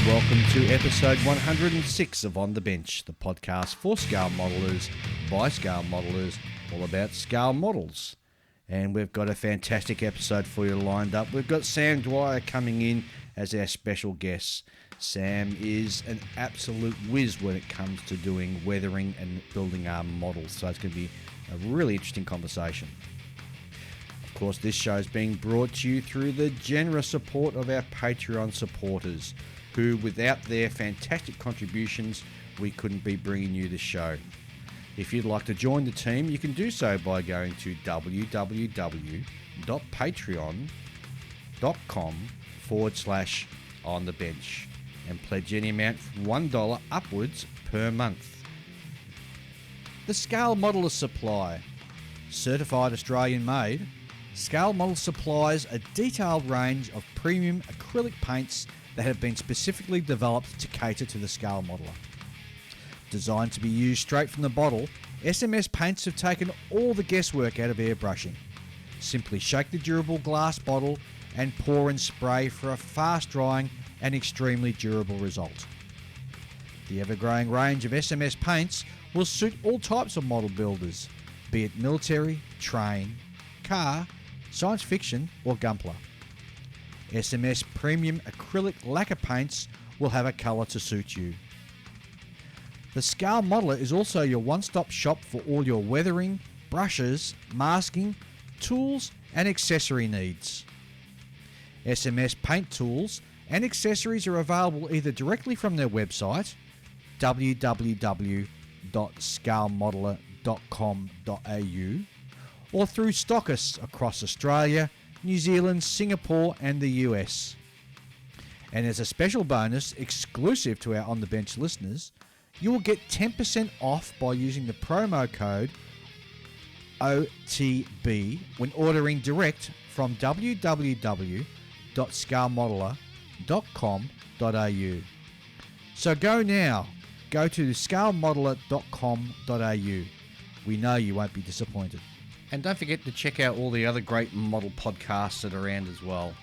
Welcome to episode 106 of On the Bench, the podcast for scale modelers, by scale modelers, all about scale models. And we've got a fantastic episode for you lined up. We've got Sam Dwyer coming in as our special guest. Sam is an absolute whiz when it comes to doing weathering and building armour models, so it's going to be a really interesting conversation. Of course, this show is being brought to you through the generous support of our Patreon supporters, who, without their fantastic contributions, we couldn't be bringing you the show. If you'd like to join the team, you can do so by going to www.patreon.com/onthebench and pledge any amount from $1 upwards per month. The Scale Modeler Supply. Certified Australian made, Scale Model supplies a detailed range of premium acrylic paints that have been specifically developed to cater to the scale modeler. Designed to be used straight from the bottle, SMS paints have taken all the guesswork out of airbrushing. Simply shake the durable glass bottle and pour and spray for a fast drying and extremely durable result. The ever-growing range of SMS paints will suit all types of model builders, be it military, train, car, science fiction or gunpla. SMS premium acrylic lacquer paints will have a colour to suit you. The Scale Modeler is also your one-stop shop for all your weathering, brushes, masking, tools and accessory needs. SMS paint tools and accessories are available either directly from their website, www.scalemodeler.com.au, or through stockists across Australia, New Zealand, Singapore and the US. And as a special bonus exclusive to our On The Bench listeners, you will get 10% off by using the promo code OTB when ordering direct from www.scalemodeler.com.au. So go now. Go to scalemodeler.com.au. We know you won't be disappointed. And don't forget to check out all the other great model podcasts that are around as well.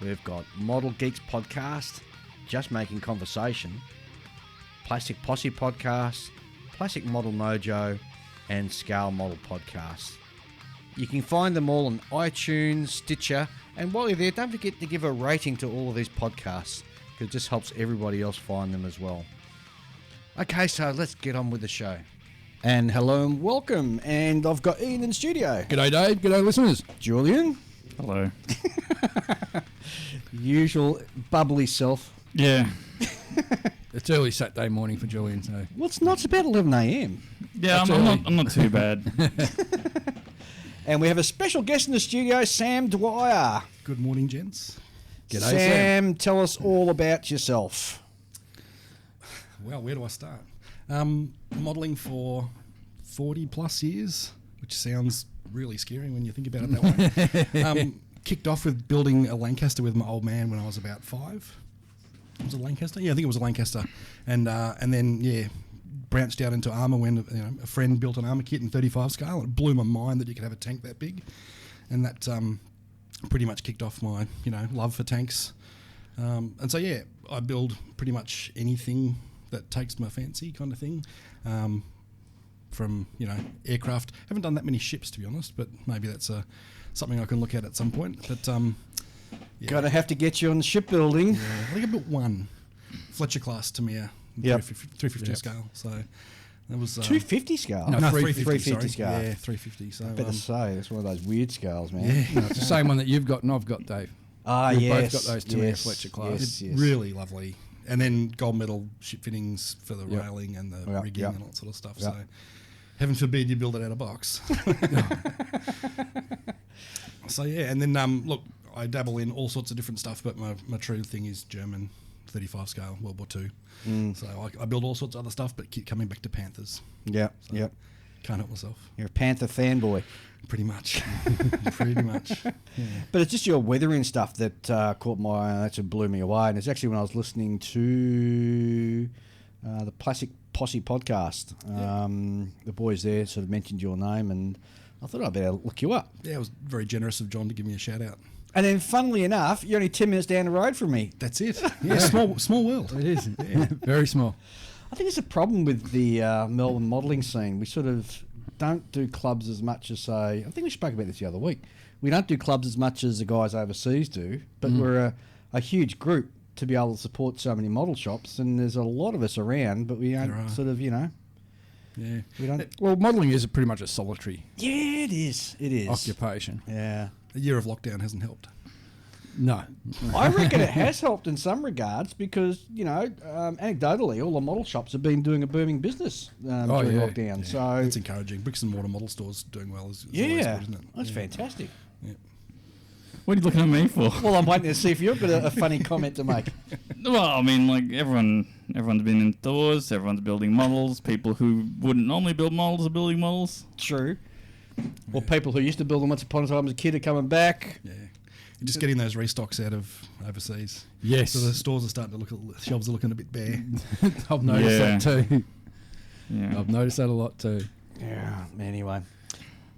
We've got Model Geeks Podcast, Just Making Conversation, Plastic Posse Podcast, Plastic Model Mojo, and Scale Model Podcast. You can find them all on iTunes, Stitcher, and while you're there, don't forget to give a rating to all of these podcasts, because it just helps everybody else find them as well. Okay, so let's get on with the show. And hello and welcome. And I've got Ian in the studio. G'day, Dave. G'day, listeners. Julian. Hello. Usual bubbly self. Yeah. It's early Saturday morning for Julian, so. Well, it's not about 11 a.m. Yeah, I'm not too bad. And we have a special guest in the studio, Sam Dwyer. Good morning, gents. G'day, Sam, tell us all about yourself. Well, where do I start? Modelling for 40 plus years, which sounds really scary when you think about it that way. Kicked off with building a Lancaster with my old man when I was about 5. Was it a Lancaster? Yeah, I think it was a Lancaster. And then branched out into armour when a friend built an armour kit in 35 scale. And it blew my mind that you could have a tank that big. And that pretty much kicked off my love for tanks. And so I build pretty much anything that takes my fancy, kind of thing. From aircraft. Haven't done that many ships, to be honest, but maybe that's something I can look at some point. But Gotta have to get you on the shipbuilding. Yeah, I think I built one Fletcher class Tamir, 350 scale. So that was 250 scale. No, 350 scale. Yeah, 350. So I better say it's one of those weird scales, man. Yeah, No, it's the same one that you've got and I've got, Dave. Ah, We've yes. both got those two Fletcher class. Yes. really lovely. And then gold medal ship fittings for the railing and the rigging and all that sort of stuff. So heaven forbid you build it out of box. So and then look, I dabble in all sorts of different stuff, but my true thing is German 35 scale World War II. So I build all sorts of other stuff, but keep coming back to Panthers. Yeah, So can't help myself. You're a Panther fanboy. Pretty much. Pretty much. Yeah. But it's just your weathering stuff that caught my eye, and that blew me away. And it's actually when I was listening to the Plastic Posse podcast. The boys there sort of mentioned your name, and I thought I'd better look you up. Yeah, it was very generous of John to give me a shout out. And then, funnily enough, you're only 10 minutes down the road from me. That's it. Yeah, small world. It is. Yeah. Very small. I think it's a problem with the Melbourne modelling scene. We sort of don't do clubs as much as, say, I think we spoke about this the other week. We don't do clubs as much as the guys overseas do, but we're a huge group to be able to support so many model shops, and there's a lot of us around, but we don't sort of, Yeah. we don't. Well, modelling is pretty much a solitary Yeah, it is. It is. occupation. Yeah. A year of lockdown hasn't helped. No. I reckon it has helped in some regards because, anecdotally, all the model shops have been doing a booming business during lockdown. Yeah. So it's encouraging. Bricks and mortar model stores doing well is always good, isn't it? That's fantastic. Yeah. What are you looking at me for? Well, I'm waiting to see if you've got a funny comment to make. Well, I mean, like everyone's been indoors. Everyone's building models. People who wouldn't normally build models are building models. True. Well, people who used to build them once upon a time as a kid are coming back. Yeah. You're just getting those restocks out of overseas. Yes. So the stores are starting to look, the shelves are looking a bit bare. I've noticed that too. Yeah. I've noticed that a lot too. Yeah, anyway.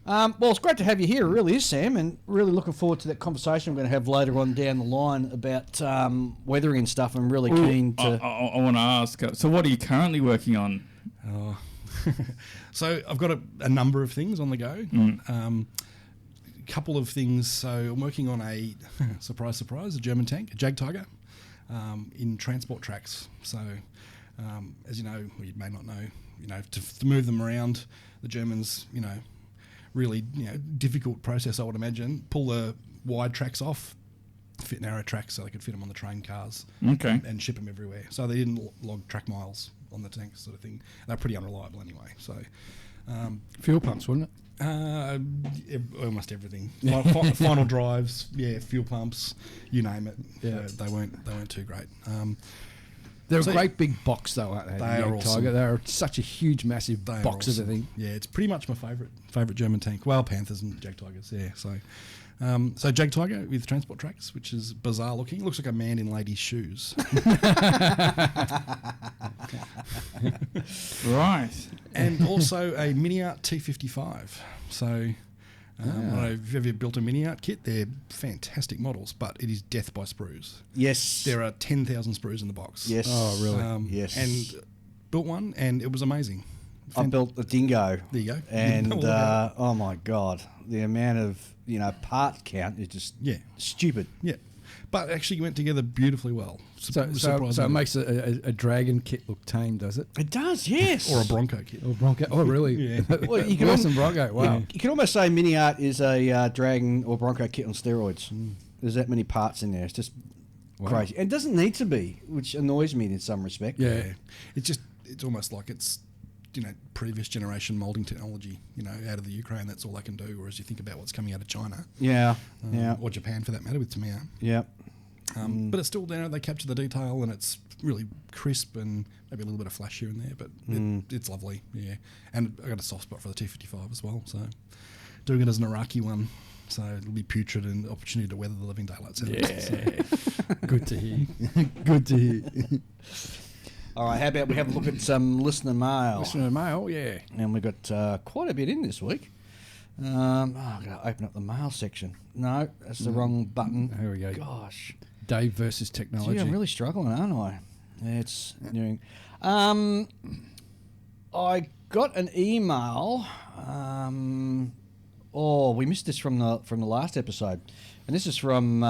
Well, it's great to have you here, it really is, Sam, and really looking forward to that conversation we're going to have later on down the line about weathering and stuff. I'm really keen to... I want to ask, so what are you currently working on? Oh. So I've got a number of things on the go. Couple of things. So I'm working on a surprise, a German tank, a Jag Tiger, in transport tracks. So, as you know, or you may not know, to move them around, the Germans, really, difficult process, I would imagine. Pull the wide tracks off, fit narrow tracks so they could fit them on the train cars. Okay. And ship them everywhere. So they didn't log track miles on the tanks, sort of thing. They're pretty unreliable anyway. So, Fuel pumps, wouldn't it? Almost everything. Final drives, fuel pumps, you name it. Yeah. They weren't too great. They're So- a great big box, though, aren't they? They are Jag awesome. Tiger. They're such a huge, massive They are box of awesome. everything. Yeah, it's pretty much my favourite German tank. Well, Panthers and Jag Tigers. Yeah, so Jag Tiger with transport tracks, which is bizarre looking. Looks like a man in ladies' shoes. Right. And also a Mini Art T55. So I don't know if you've ever built a Mini Art kit. They're fantastic models, but it is death by sprues. Yes. There are 10,000 sprues in the box. Yes. Oh, really? Yes. And built one, and it was amazing. I built a Dingo. There you go. And, Look at oh my God, the amount of, part count is just stupid. Yeah. But actually went together beautifully well. So it Surprisingly. makes a dragon kit look tame, does it? It does, yes. Or a Bronco kit. Or Bronco? Oh, really? Yeah. Well, you can Worse al- than Bronco. Wow. You can almost say Mini Art is a Dragon or Bronco kit on steroids. There's that many parts in there. It's just crazy. And it doesn't need to be, which annoys me in some respect. Yeah. It's almost like it's, previous generation moulding technology, out of the Ukraine, that's all they can do. Whereas you think about what's coming out of China. Yeah. Or Japan for that matter with Tamiya. Yeah. But it's still, they capture the detail and it's really crisp and maybe a little bit of flash here and there, but it's lovely, yeah. And I got a soft spot for the T55 as well, so doing it as an Iraqi one, so it'll be putrid and opportunity to weather the living daylights out of it. So. Good to hear. Good to hear. All right, how about we have a look at some listener mail? Listener mail, yeah. And we've got quite a bit in this week. I've got to open up the mail section. No, that's the wrong button. Here we go. Gosh. Dave versus technology. Gee, I'm really struggling, aren't I? It's nearing. I got an email. We missed this from the last episode, and this is from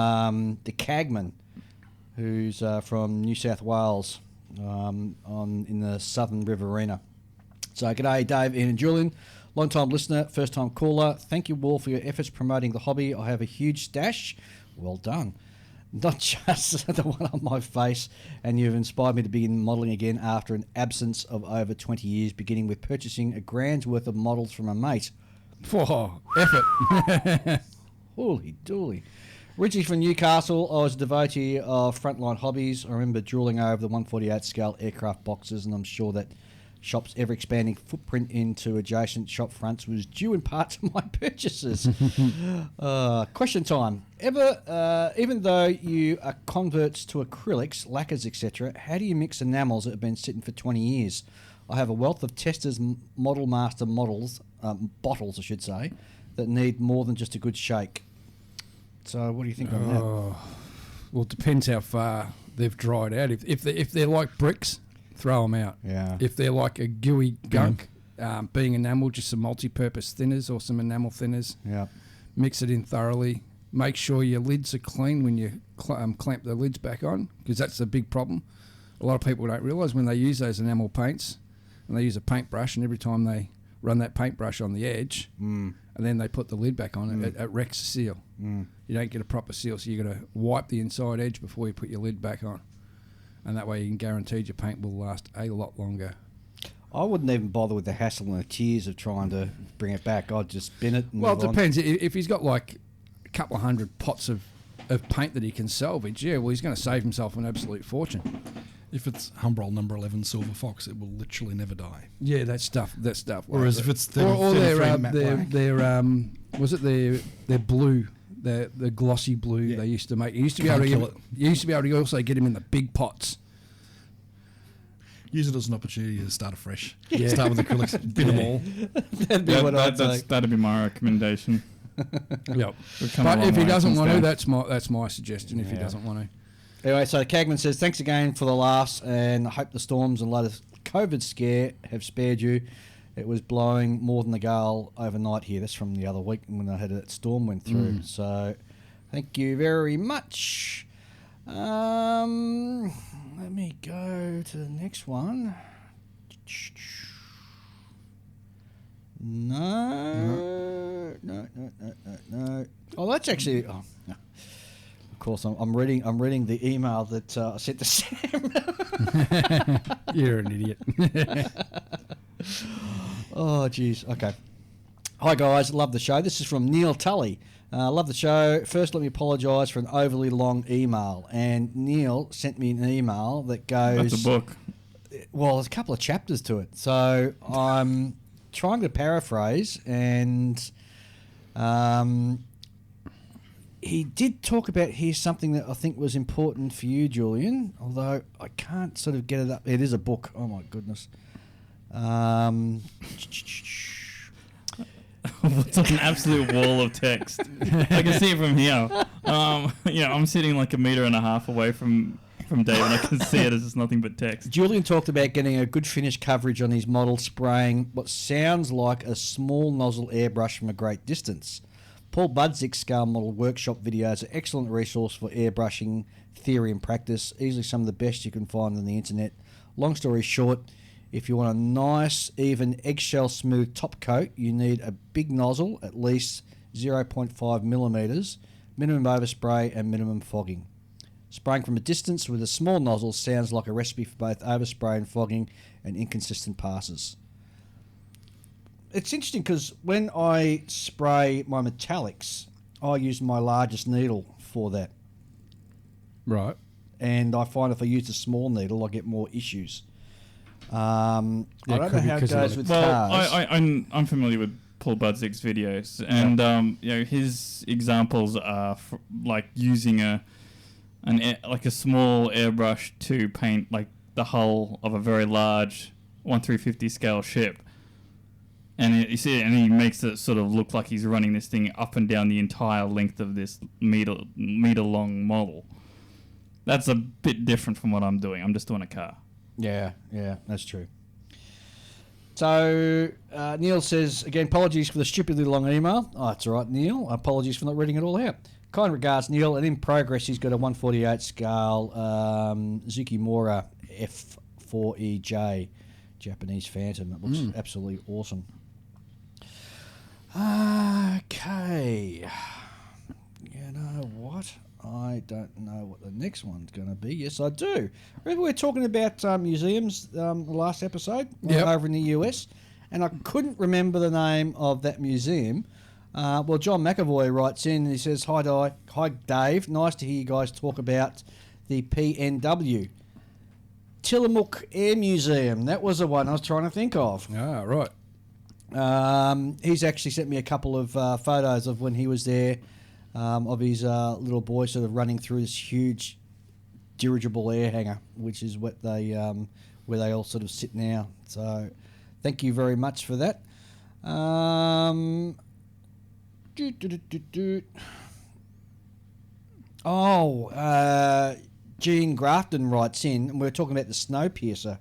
the Cagman, who's from New South Wales, in the Southern Riverina. So, g'day, Dave, Ian, and Julian. Long-time listener, first-time caller. Thank you all for your efforts promoting the hobby. I have a huge stash. Well done. Not just the one on my face, and you've inspired me to begin modelling again after an absence of over 20 years, beginning with purchasing a grand's worth of models from a mate. Oh, effort. Holy dooly. Originally from Newcastle, I was a devotee of frontline hobbies. I remember drooling over the 148 scale aircraft boxes, and I'm sure that shop's ever-expanding footprint into adjacent shop fronts was due in part to my purchases. Question time. Even though you are converts to acrylics, lacquers, etc., how do you mix enamels that have been sitting for 20 years? I have a wealth of Testers Model Master bottles, I should say, that need more than just a good shake. So what do you think on that? Well, it depends how far they've dried out. If they're like bricks, throw them out. Yeah. If they're like a gooey gunk, being enamel, just some multi-purpose thinners or some enamel thinners. Yeah. Mix it in thoroughly. Make sure your lids are clean when you clamp the lids back on, because that's the big problem. A lot of people don't realise when they use those enamel paints, and they use a paintbrush, and every time they run that paintbrush on the edge, and then they put the lid back on, it wrecks the seal. You don't get a proper seal, so you've got to wipe the inside edge before you put your lid back on. And that way you can guarantee your paint will last a lot longer. I wouldn't even bother with the hassle and the tears of trying to bring it back. I'd just bin it and Well, it move on. depends. If he's got like a couple of hundred pots of paint that he can salvage, well, he's going to save himself an absolute fortune. If it's Humbrol number 11 Silver Fox, it will literally never die. Yeah, that stuff. Whereas if it's or their matte black. was it their blue, the glossy blue they used to make. You used to be Can't able to kill you used to be able to also get him in the big pots. Use it as an opportunity to start afresh. Yeah. Start with acrylics, bin them all. That'd be what I'd say. That'd be my recommendation. Yep. We've come a But long if he way doesn't since want to, then. that's my suggestion. If he Yeah. doesn't want to. Anyway, so Cagman says, thanks again for the laughs, and I hope the storms and latest COVID scare have spared you. It was blowing more than the gale overnight here. That's from the other week when I had that storm went through. So thank you very much. Let me go to the next one. No. Oh, that's actually... Oh, no. Of course, I'm reading the email that I sent to Sam. You're an idiot. Oh, jeez. Okay. Hi, guys. Love the show. This is from Neil Tully. Love the show. First, let me apologise for an overly long email. And Neil sent me an email that goes... That's a book. Well, there's a couple of chapters to it. So I'm trying to paraphrase, and he did talk about here something that I think was important for you, Julian, although I can't sort of get it up. It is a book. Oh, my goodness. It's like an absolute wall of text. I can see it from here. I'm sitting like 1.5 meters away from Dave, and I can see it as just nothing but text. Julian talked about getting a good finish coverage on his model, spraying what sounds like a small nozzle airbrush from a great distance. Paul Budzick's scale model workshop videos are an excellent resource for airbrushing theory and practice, easily some of the best you can find on the internet. Long story short, if you want a nice, even, eggshell smooth top coat, you need a big nozzle, at least 0.5 millimeters, minimum overspray and minimum fogging. Spraying from a distance with a small nozzle sounds like a recipe for both overspray and fogging and inconsistent passes. It's interesting because when I spray my metallics, I use my largest needle for that. Right. And I find if I use a small needle, I get more issues. I don't know could be how it 'cause of goes the- with Well, cars. I'm familiar with Paul Budzick's videos, and his examples are like using a small airbrush to paint like the hull of a very large 1/350 scale ship, and you see, and he makes it sort of look like he's running this thing up and down the entire length of this meter long model. That's a bit different from what I'm doing. I'm just doing a car. Yeah, that's true. So, Neil says, again, apologies for the stupidly long email. Oh, it's all right, Neil. Apologies for not reading it all out. Kind regards, Neil. And in progress, he's got a 1/48 scale Zukimura F4EJ Japanese Phantom. It looks absolutely awesome. Okay. You know what? I don't know what the next one's going to be. Yes, I do. Remember we were talking about museums the last episode over in the US, and I couldn't remember the name of that museum. Well, John McAvoy writes in and he says, Hi Dave, nice to hear you guys talk about the PNW. Tillamook Air Museum. That was the one I was trying to think of. Ah, right. He's actually sent me a couple of photos of when he was there, of his little boy sort of running through this huge dirigible air hangar, which is what they where they all sort of sit now. So thank you very much for that. Gene Grafton writes in, and we were talking about the Snowpiercer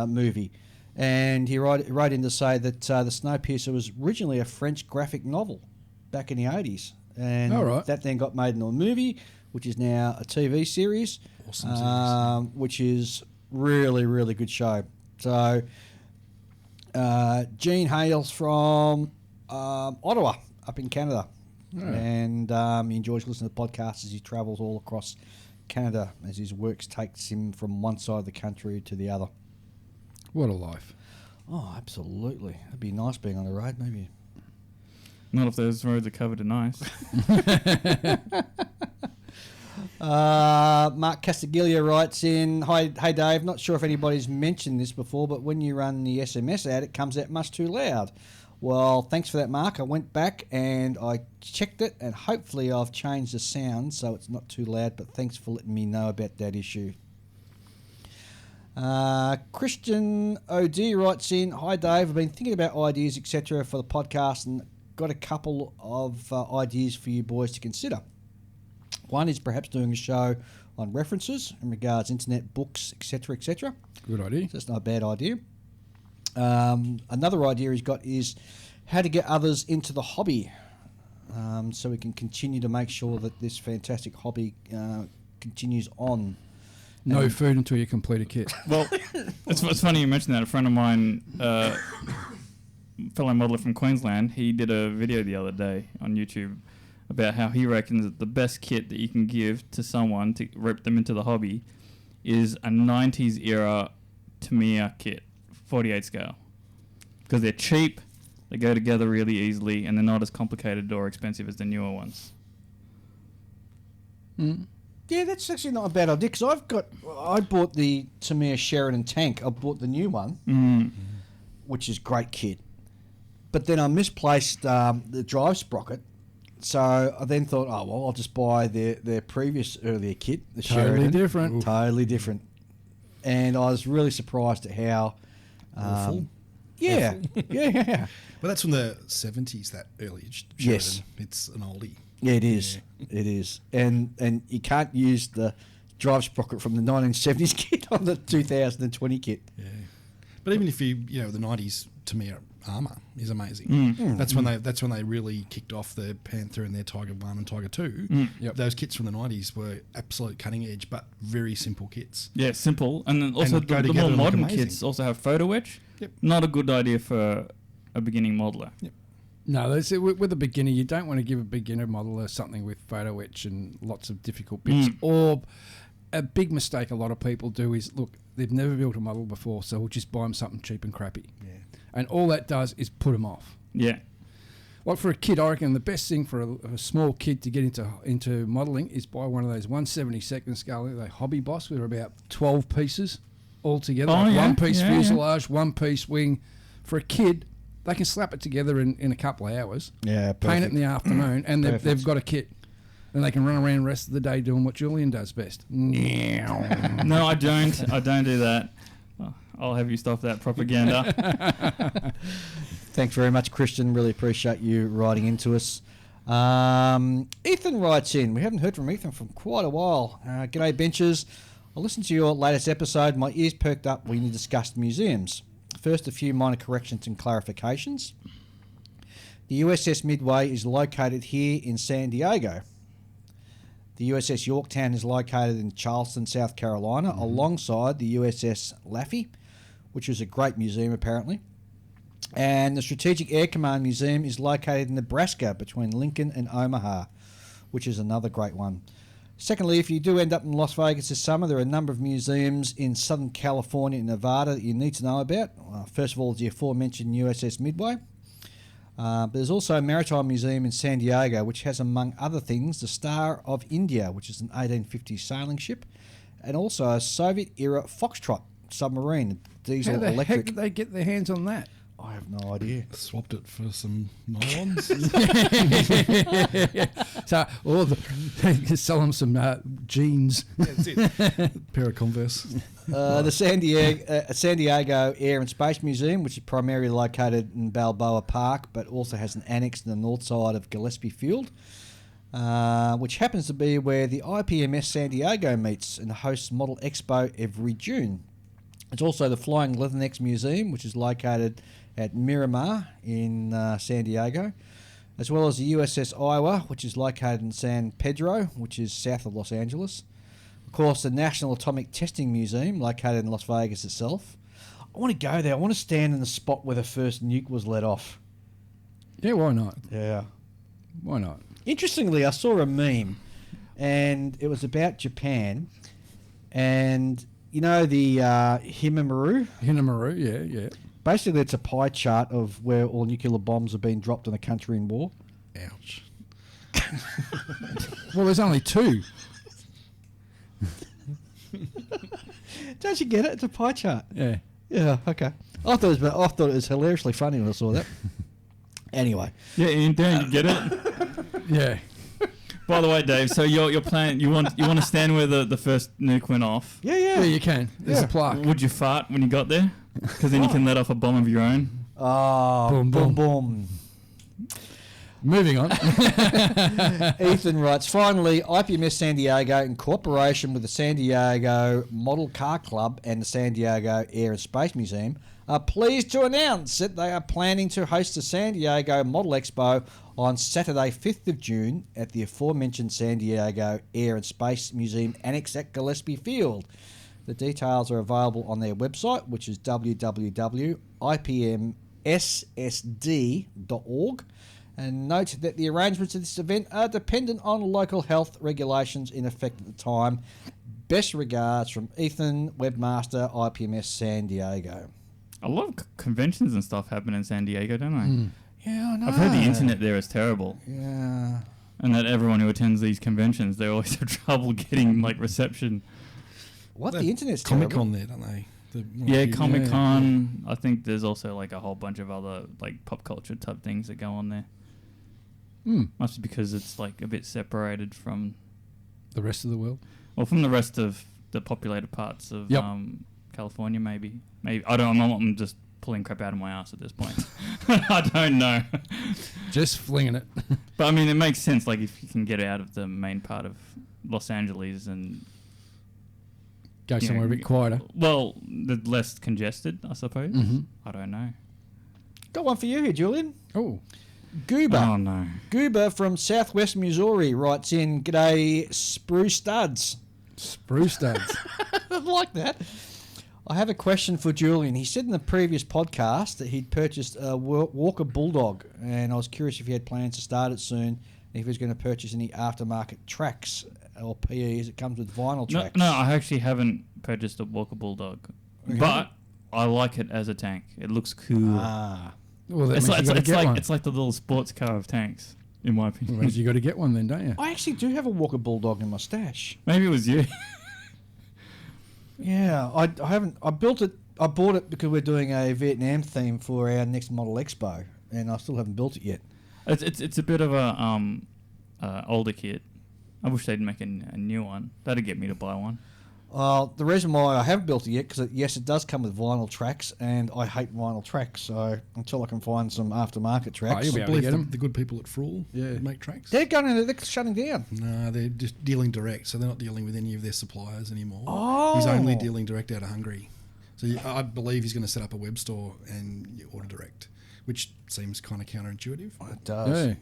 movie, and he wrote in to say that the Snowpiercer was originally a French graphic novel back in the 80s, and that then got made into a movie, which is now a TV series, Awesome series. which is really, really good show. So Gene hails from Ottawa, up in Canada, and he enjoys listening to podcasts as he travels all across Canada as his works takes him from one side of the country to the other. What a life. Oh, absolutely. It'd be nice being on the road, maybe. Not if those roads are covered in ice. Mark Castagiglia writes in, hey Dave, not sure if anybody's mentioned this before, but when you run the SMS ad, it comes out much too loud. Well, thanks for that, Mark. I went back and I checked it, and hopefully I've changed the sound so it's not too loud, but thanks for letting me know about that issue. Christian OD writes in, hi Dave, I've been thinking about ideas, etc. for the podcast and got a couple of ideas for you boys to consider. One is perhaps doing a show on references in regards internet, books, etc., etc. Good idea. So that's not a bad idea. Another idea he's got is how to get others into the hobby, so we can continue to make sure that this fantastic hobby continues on. No food until you complete a kit. Well, it's funny you mentioned that. A friend of mine, fellow modeler from Queensland, he did a video the other day on YouTube about how he reckons that the best kit that you can give to someone to rope them into the hobby is a 90s era Tamiya kit, 48 scale. Because they're cheap, they go together really easily, and they're not as complicated or expensive as the newer ones. Yeah, that's actually not a bad idea, because I bought the Tamiya Sheridan tank. I bought the new one, which is great kit. But then I misplaced the drive sprocket, so I then thought, oh, well, I'll just buy their previous earlier kit, the Totally Sheridan. different. Totally different. And I was really surprised at how... Awful. Yeah, yeah. But that's from the 70s, that early Sheridan. Yes. It's an oldie. Yeah, it is. Yeah. It is. And you can't use the drive sprocket from the 1970s kit on the 2020 kit. Yeah. But even if the 90s Tamiya armour is amazing. That's when they really kicked off the Panther and their Tiger 1 and Tiger 2. Yep. Those kits from the 90s were absolute cutting edge, but very simple kits. Yeah, simple. And then also And go the together more and look modern amazing. kits also have photo etch. Yep. Not a good idea for a beginning modeler. Yep. No, that's it. With a beginner, you don't want to give a beginner modeler something with photo etch and lots of difficult bits. Or a big mistake a lot of people do is, look, they've never built a model before, so we'll just buy them something cheap and crappy. Yeah. And all that does is put them off. Yeah. Like for a kid, I reckon the best thing for a small kid to get into modelling is buy one of those 1/72 scale, they Hobby Boss, with about 12 pieces all together. Oh, yeah. One piece Yeah, fuselage, one piece wing. For a kid, they can slap it together in a couple of hours, Yeah, paint it in the afternoon, and Perfect. they've got a kit. And they can run around the rest of the day doing what Julian does best. No, I don't. I don't do that. I'll have you stop that propaganda. Thanks very much, Christian. Really appreciate you writing into us. Ethan writes in. We haven't heard from Ethan for quite a while. G'day, benchers. I listened to your latest episode. My ears perked up when you discussed museums. First, a few minor corrections and clarifications. The USS Midway is located here in San Diego. The USS Yorktown is located in Charleston, South Carolina, alongside the USS Laffey, which is a great museum apparently. And the Strategic Air Command Museum is located in Nebraska between Lincoln and Omaha, which is another great one. Secondly, if you do end up in Las Vegas this summer, there are a number of museums in Southern California and Nevada that you need to know about. First of all, the aforementioned USS Midway. But there's also a maritime museum in San Diego, which has, among other things, the Star of India, which is an 1850s sailing ship, and also a Soviet-era Foxtrot submarine, diesel How the electric. heck did they get their hands on that? I have no idea. Swapped it for some nylons. So, or sell them some jeans. That's it. Pair of Converse. The San Diego Air and Space Museum, which is primarily located in Balboa Park, but also has an annex to the north side of Gillespie Field. which happens to be where the IPMS San Diego meets and hosts Model Expo every June. It's also the Flying Leathernecks Museum, which is located at Miramar in San Diego, as well as the USS Iowa, which is located in San Pedro, which is south of Los Angeles. Of course, the National Atomic Testing Museum, located in Las Vegas itself. I want to go there. I want to stand in the spot where the first nuke was let off. Yeah, why not? Yeah. Why not? Interestingly, I saw a meme, and it was about Japan, and you know the Himamaru? Hinamaru, yeah. Basically, it's a pie chart of where all nuclear bombs have been dropped on a country in war. Ouch. Well, there's only 2. Don't you get it? It's a pie chart. Yeah. Yeah, okay. I thought it was hilariously funny when I saw that. Anyway. Yeah, Ian, don't you get it? Yeah. By the way, Dave, so your plan, you want to stand where the first nuke went off. Yeah. Yeah, you can. There's Yeah. a plaque. Would you fart when you got there? Because then you can let off a bomb of your own. Oh, Boom, boom, boom. boom. Moving on. Ethan writes, finally, IPMS San Diego, in cooperation with the San Diego Model Car Club and the San Diego Air and Space Museum, are pleased to announce that they are planning to host the San Diego Model Expo on Saturday, 5th of June at the aforementioned San Diego Air and Space Museum Annex at Gillespie Field. The details are available on their website, which is www.ipmssd.org. And note that the arrangements of this event are dependent on local health regulations in effect at the time. Best regards from Ethan, webmaster, IPMS San Diego. A lot of conventions and stuff happen in San Diego, don't they? Yeah, I know. I've heard the internet there is terrible. Yeah. And that everyone who attends these conventions, they always have trouble getting like reception. What? The internet's Comic terrible. Con there, don't they? Yeah, Comic Con. I think there's also like a whole bunch of other like pop culture type things that go on there. Must be because it's like a bit separated from The rest of the world. from the rest of the populated parts of Yep. California. Maybe I don't know. I'm just pulling crap out of my ass at this point. I don't know. Just flinging it. But I mean, it makes sense. Like if you can get out of the main part of Los Angeles and Go you somewhere know, a bit quieter. well, the less congested, I suppose. Mhm. I don't know. Got one for you here, Julian. Oh. Goober. Oh no. Goober from Southwest Missouri writes in, "G'day, Spruce Studs." Spruce studs. I like that. I have a question for Julian. He said in the previous podcast that he'd purchased a Walker Bulldog, and I was curious if he had plans to start it soon, and if he was going to purchase any aftermarket tracks or PEs. It comes with vinyl No, tracks. no, I actually haven't purchased a Walker Bulldog, but I like it as a tank. It looks cool. Ah. Well, that it's means like you got to get one. it's like the little sports car of tanks, in my Well, opinion. means you got to get one then, don't you? I actually do have a Walker Bulldog in my stash. Maybe it was you. Yeah, I haven't. I built it. I bought it because we're doing a Vietnam theme for our next Model Expo, and I still haven't built it yet. It's a bit of a older kit. I wish they'd make a new one. That'd get me to buy one. The reason why I haven't built it yet, because yes, it does come with vinyl tracks, and I hate vinyl tracks. So until I can find some aftermarket tracks, you'll be I able to believe get the, 'em. the good people at Fruhl Yeah. make tracks. they're shutting down. No, they're just dealing direct, so they're not dealing with any of their suppliers anymore. Oh. He's only dealing direct out of Hungary. So I believe he's going to set up a web store and you order direct, which seems kind of counterintuitive. It does. Yeah.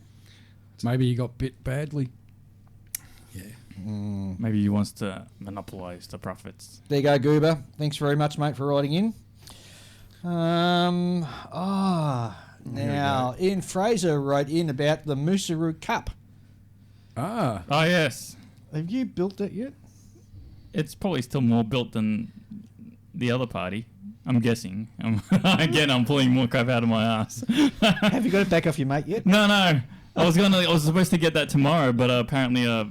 Maybe you got bit badly. Yeah. Maybe he wants to monopolize the profits. There you go, Goober. Thanks very much, mate, for writing in. Now, Ian Fraser wrote in about the Mooseroot Cup. Ah. Oh yes, Have you built that yet? it's probably still more built than the other party. I'm guessing. Again, I'm pulling more crap out of my ass. Have you got it back off your mate yet? No. I was supposed to get that tomorrow, but apparently a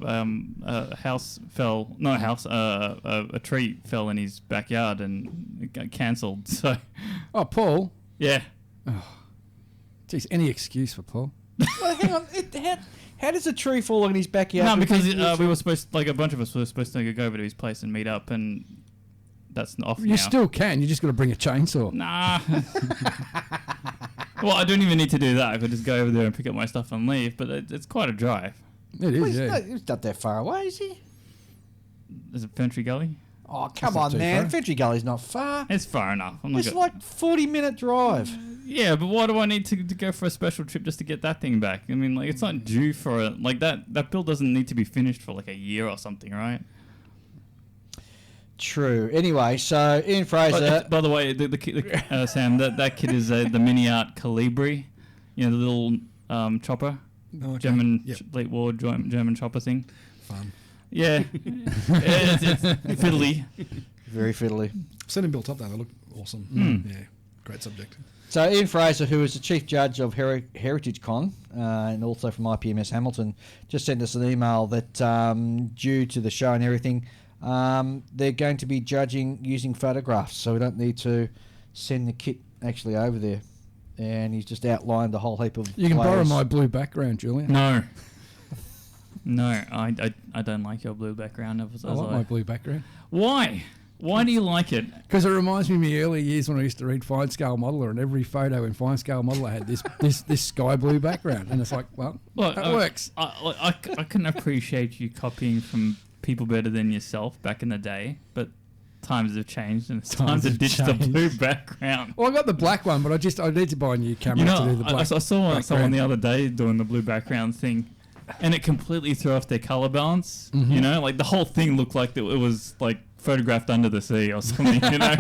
tree fell in his backyard and it got cancelled. So, Oh, Paul. yeah. Jeez, any excuse for Paul. Well, hang on. How does a tree fall in his backyard? No, because we were supposed, like a bunch of us were supposed to go over to his place and meet up, and that's off now. You still can. You just got to bring a chainsaw. Nah. Well, I don't even need to do that. I could just go over there and pick up my stuff and leave, but it's quite a drive. It is, yeah. He's not that far away, is he? Is it Ferntree Gully? Oh, come not on, too man. far. Fentry Gully's not far. It's far enough. I'm not It's gonna- like 40-minute drive. Yeah, but why do I need to go for a special trip just to get that thing back? I mean, like, it's not due for it. Like, that build doesn't need to be finished for like a year or something, right? True. Anyway, so Ian Fraser. By the way, Sam, that kid is the Mini Art Calibri, you know, the little chopper, Oh, okay. German Yep. late war German chopper thing. Fun. Yeah, it's fiddly. Very fiddly. I've seen them built up there. They look awesome. Yeah, great subject. So Ian Fraser, who is the Chief Judge of Heritage Con and also from IPMS Hamilton, just sent us an email that due to the show and everything, they're going to be judging using photographs, so we don't need to send the kit actually over there. And he's just outlined a whole heap of You can borrow players. my blue background, Julian. No. No, I don't like your blue background. I like my blue background. Why? Why do you like it? Because it reminds me of my early years when I used to read Fine Scale Modeler, and every photo in Fine Scale Modeler had this sky blue background, and it's like, well, Look, that works. I can appreciate you copying from people better than yourself back in the day, but times have changed and it's time Times to have ditch the changed. blue background. Well, I got the black one, but I need to buy a new camera You to do know, the I black. saw someone background. the other day doing the blue background thing, and it completely threw off their color balance. Mm-hmm. You know, like the whole thing looked like it was like photographed under the sea or something. You know,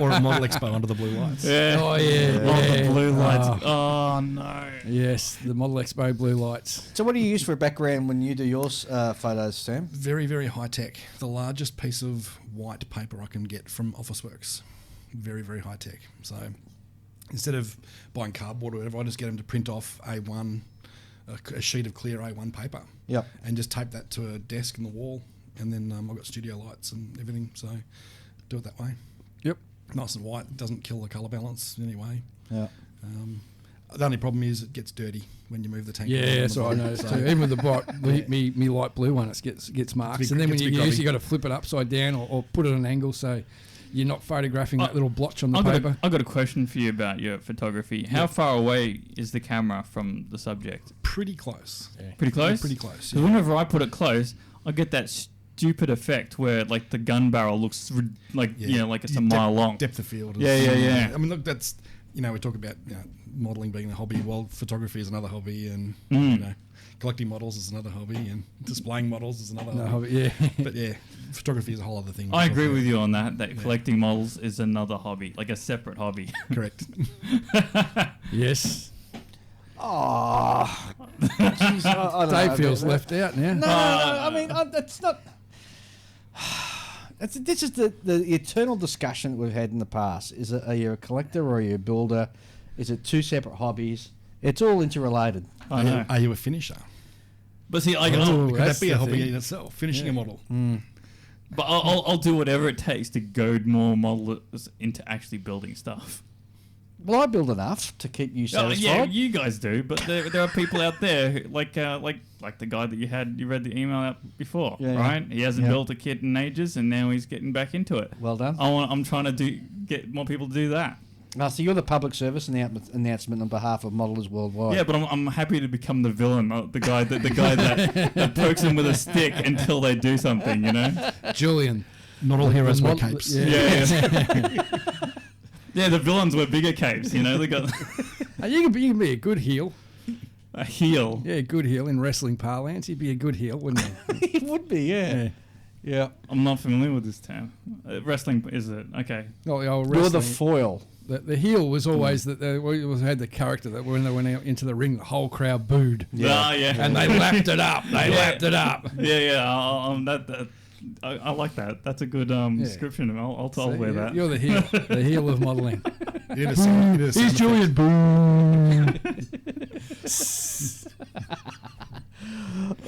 Or a model expo under the blue lights. yeah. Oh yeah, Oh, the yeah. blue lights. Oh, Oh no. yes, the Model Expo blue lights. So what do you use for a background when you do your photos, Sam? Very, very high tech. The largest piece of white paper I can get from Officeworks. Very, very high tech. So instead of buying cardboard or whatever, I just get them to print off a sheet of clear A1 paper. Yep. And just tape that to a desk in the wall. And then I've got studio lights and everything. So do it that way. Yep. Nice and white. Doesn't kill the colour balance in any way. Yeah. The only problem is it gets dirty when you move the tank. Yeah, around that's the what I bottom. noticed So- too. Even with the me light blue one, it gets marks, big- and then when gets you a bit use, grubby. you got to flip it upside down or put it at an angle so you're not photographing that little blotch on the I've paper. got a question for you about your photography. How far away is the camera from the subject? Pretty close. Pretty close? Pretty close. 'Cause Yeah. whenever I put it close, I get that stupid effect where like the gun barrel looks like Yeah. you know, like it's a Your mile long. Depth of field. Yeah, yeah. I mean, look, that's, we talk about modelling being a hobby. Well, photography is another hobby, and collecting models is another hobby, and displaying models is another No, hobby. yeah. But yeah, photography is a whole other thing. I agree with you on that. Collecting models is another hobby, like a separate hobby. Correct. Yes. Oh, jeez, I don't know Dave feels about left out now. No, I mean, that's not. This is the eternal discussion that we've had in the past. Are you a collector or are you a builder? Is it two separate hobbies? It's all interrelated. I know. Are you a finisher? But see, I Oh, Could that's that be a the hobby thing. in itself? Finishing a model. but I'll do whatever it takes to goad more modelers into actually building stuff. Well, I build enough to keep you Oh, satisfied. yeah, you guys do, but there are people out there who, like the guy that you read the email out before, Yeah, yeah. right? He hasn't Yeah. built a kit in ages, and now he's getting back into it. Well done. I'm trying to get more people to do that. So you're the public service announcement on behalf of modelers worldwide. Yeah, but I'm happy to become the villain, the guy that pokes them with a stick until they do something, you know? Julian. Not all heroes wear Model- capes. Yeah. Yeah, the villains wear bigger capes, you know? They got You can be a good heel. a heel. Yeah, good heel in wrestling parlance. He'd be a good heel, wouldn't he? It would be, yeah. Yeah. I'm not familiar with this term. Wrestling, is it? Okay. Oh, the old You're the wrestling. foil. The heel was always that they had the character that when they went out into the ring, the whole crowd booed. Yeah. Yeah. And they lapped it up. They Yeah. lapped it up. Yeah. I like that. That's a good description. I'll So wear that. You're the heel of modelling. You need a sound- you need a sound Here's effect. Julian. Boo.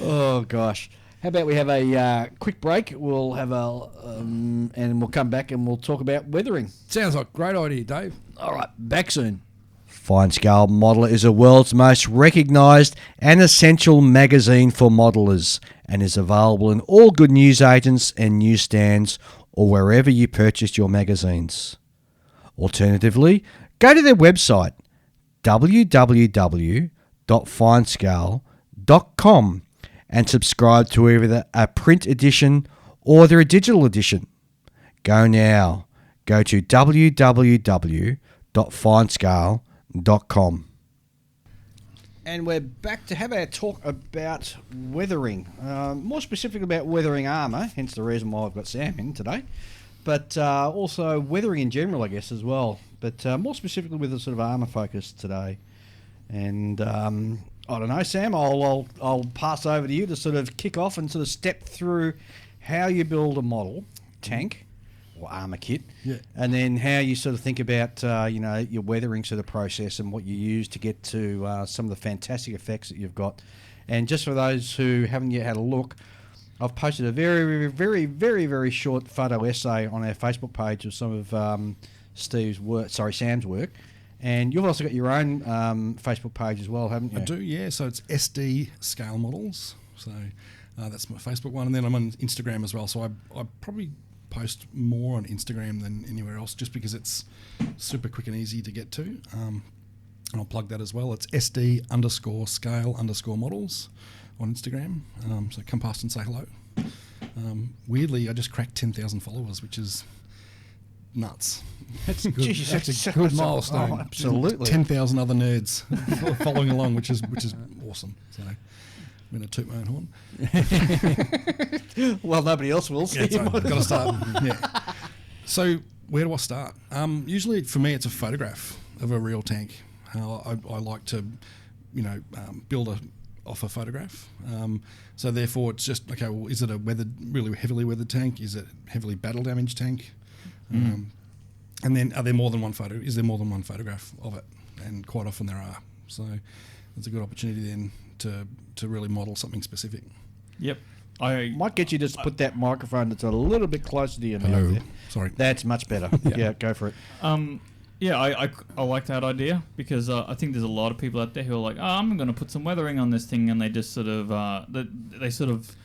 Oh, gosh. How about we have a quick break? We'll have and we'll come back and we'll talk about weathering. Sounds like a great idea, Dave. All right, back soon. Fine Scale Modeler is the world's most recognised and essential magazine for modelers and is available in all good newsagents and newsstands or wherever you purchase your magazines. Alternatively, go to their website www.finescale.com and subscribe to either a print edition or their digital edition. Go now. Go to www.finescale.com. And we're back to have our talk about weathering, more specifically about weathering armour, hence the reason why I've got Sam in today, but also weathering in general, I guess, as well, but more specifically with a sort of armour focus today. And I don't know, Sam, I'll pass over to you to sort of kick off and sort of step through how you build a model tank or armour kit, and then how you sort of think about your weathering sort of process and what you use to get to some of the fantastic effects that you've got. And just for those who haven't yet had a look, I've posted a very, very, very, very short photo essay on our Facebook page of some of Sam's work. And you've also got your own Facebook page as well, haven't you? I do, yeah. So it's SD Scale Models. So that's my Facebook one. And then I'm on Instagram as well. So I probably post more on Instagram than anywhere else just because it's super quick and easy to get to. And I'll plug that as well. It's SD_scale_models on Instagram. So come past and say hello. Weirdly, I just cracked 10,000 followers, which is nuts. That's good. Jeez, That's a good milestone. Oh, absolutely. 10,000 other nerds following along, which is awesome. So I'm going to toot my own horn. Well, nobody else will. So Yeah, got to start. Yeah. So where do I start? Usually for me, it's a photograph of a real tank. I like to, build off a photograph. So therefore, it's just okay. Well, is it a really heavily weathered tank? Is it heavily battle damaged tank? And then, are there more than one photo? Is there more than one photograph of it? And quite often there are. So it's a good opportunity then to really model something specific. Yep. I might get you to just put that microphone that's a little bit closer to your mouth. Hello. There. Sorry. That's much better. Yeah, go for it. Yeah, I like that idea because I think there's a lot of people out there who are like, I'm going to put some weathering on this thing, and they just sort of they sort of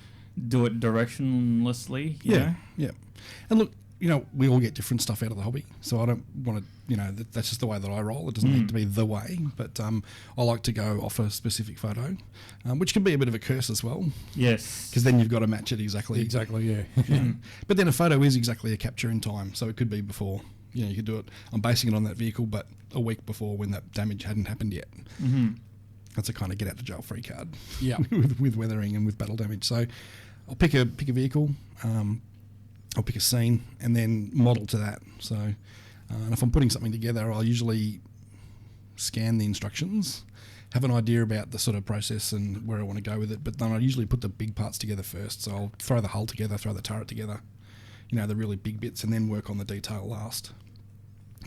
do it directionlessly. You know? Yeah. And look, we all get different stuff out of the hobby, so I don't want to, that's just the way that I roll. It doesn't need to be the way, but I like to go off a specific photo, which can be a bit of a curse as well. Yes. Because then you've got to match it exactly. Exactly, yeah. But then a photo is exactly a capture in time, so it could be before. You could do it. I'm basing it on that vehicle, but a week before when that damage hadn't happened yet. Mm-hmm. That's a kind of get out of jail free card. Yeah. with weathering and with battle damage. So I'll pick a vehicle. I'll pick a scene and then model to that. So, and if I'm putting something together, I'll usually scan the instructions, have an idea about the sort of process and where I want to go with it. But then I usually put the big parts together first. So I'll throw the hull together, throw the turret together, the really big bits, and then work on the detail last.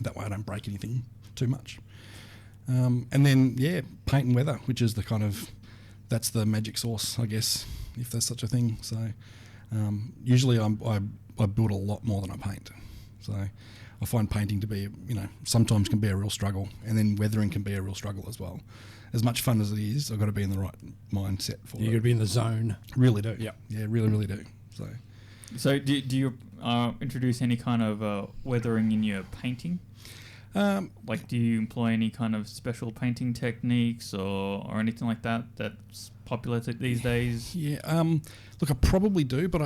That way I don't break anything too much. And then, paint and weather, which is that's the magic sauce, I guess, if there's such a thing. So usually I build a lot more than I paint. So I find painting to be, sometimes can be a real struggle, and then weathering can be a real struggle as well. As much fun as it is, I've got to be in the right mindset for it. You've got to be in the zone. Really do. Yeah. Yeah, really, really do. So do you introduce any kind of weathering in your painting? Like, do you employ any kind of special painting techniques or anything like that that's popular these days? Yeah. Look, I probably do, but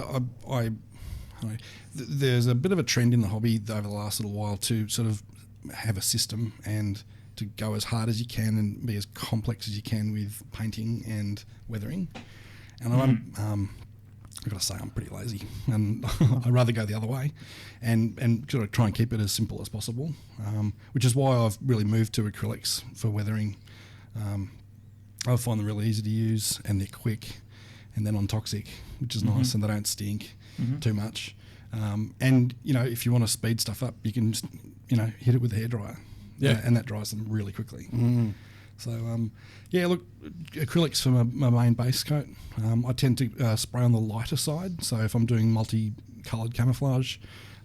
there's a bit of a trend in the hobby over the last little while to sort of have a system and to go as hard as you can and be as complex as you can with painting and weathering. And I've got to say I'm pretty lazy, and I'd rather go the other way and sort of try and keep it as simple as possible, which is why I've really moved to acrylics for weathering. I find them really easy to use, and they're quick, and they're non-toxic, which is nice, and they don't stink too much. And, if you want to speed stuff up, you can just, hit it with a hairdryer, and that dries them really quickly. So, look, acrylics for my main base coat. I tend to spray on the lighter side. So if I'm doing multi-coloured camouflage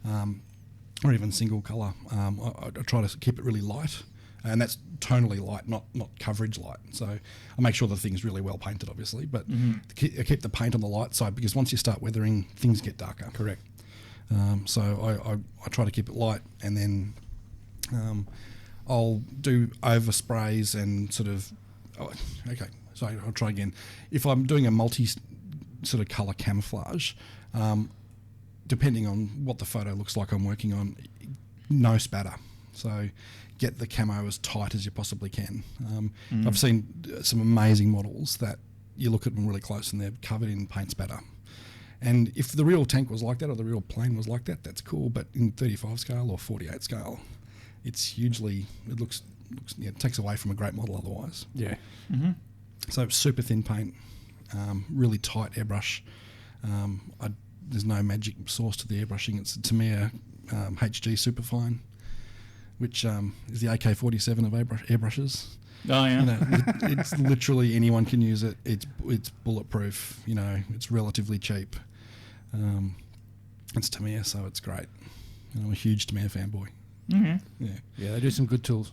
or even single colour, I try to keep it really light. And that's tonally light, not coverage light. So I make sure the thing's really well painted, obviously. But I keep the paint on the light side because once you start weathering, things get darker. Correct. So I try to keep it light, and then I'll do oversprays and sort of... I'll try again. If I'm doing a sort of colour camouflage, depending on what the photo looks like I'm working on, no spatter. So get the camo as tight as you possibly can. I've seen some amazing models that you look at them really close and they're covered in paint spatter. And if the real tank was like that or the real plane was like that, that's cool. But in 35 scale or 48 scale, it's hugely, it looks it takes away from a great model otherwise. Yeah. So super thin paint, really tight airbrush. There's no magic sauce to the airbrushing. It's a Tamiya HG Superfine, which is the AK-47 of airbrushes. Oh yeah. You know, it's literally anyone can use it. It's bulletproof. You know, it's relatively cheap. It's Tamiya, so it's great. I'm a huge Tamiya fanboy. Mm-hmm. Yeah, they do some good tools.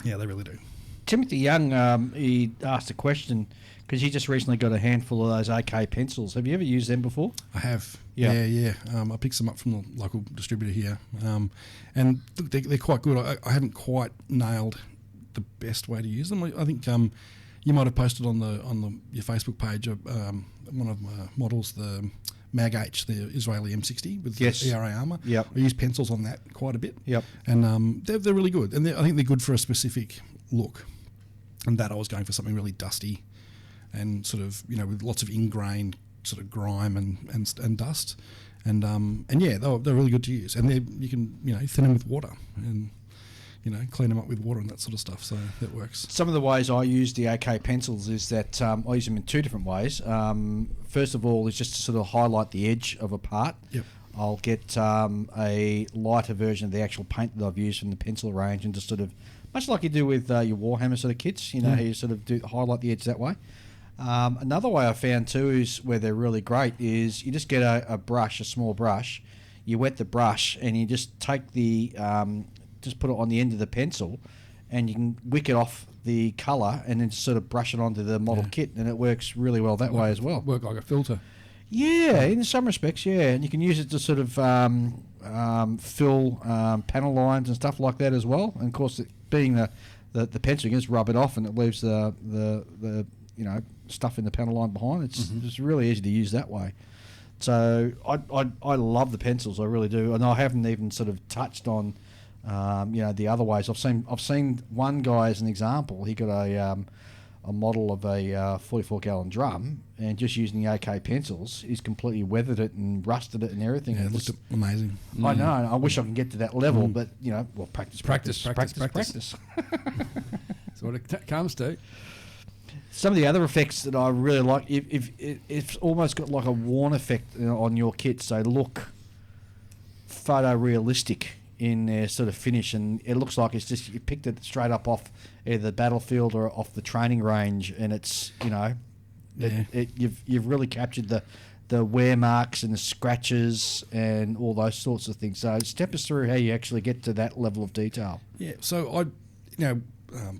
Yeah, they really do. Timothy Young, he asked a question because he just recently got a handful of those AK pencils. Have you ever used them before? I have. Yeah. Yeah. I picked some up from the local distributor here, and look, they're quite good. I haven't quite nailed the best way to use them. I think you might have posted on your Facebook page one of my models, the Mag H, the Israeli M60 with the ERA armour. Yep. I use pencils on that quite a bit. Yep. And they're really good, and I think they're good for a specific look. And that I was going for something really dusty, and sort of with lots of ingrained sort of grime and dust, and yeah, they're really good to use, and you can thin them with water and clean them up with water and that sort of stuff. So that works. Some of the ways I use the AK pencils is that I use them in two different ways. First of all, is just to sort of highlight the edge of a part. Yep. I'll get a lighter version of the actual paint that I've used from the pencil range, and just sort of, much like you do with your Warhammer sort of kits, how you sort of do highlight the edge that way. Another way I found too is where they're really great is you just get a brush, a small brush, you wet the brush, and you just take the just put it on the end of the pencil, and you can wick it off the colour and then sort of brush it onto the model kit, and it works really well that way as well. Work like a filter. Yeah, in some respects, yeah, and you can use it to sort of fill panel lines and stuff like that as well. And of course, being the pencil, you can just rub it off, and it leaves the stuff in the panel line behind. It's really easy to use that way. So I love the pencils, I really do, and I haven't even sort of touched on the other ways. I've seen one guy as an example. He got a model of a 44-gallon drum, and just using the AK pencils, he's completely weathered it and rusted it and everything. Yeah, it looked amazing. I know. I wish I can get to that level, but practice. Practice. That's what it comes to. Some of the other effects that I really like, if it's almost got like a worn effect on your kit, so look photorealistic in their sort of finish, and it looks like it's just you picked it straight up off either the battlefield or off the training range, and it's you've really captured the wear marks and the scratches and all those sorts of things. So step us through how you actually get to that level of detail. Yeah, so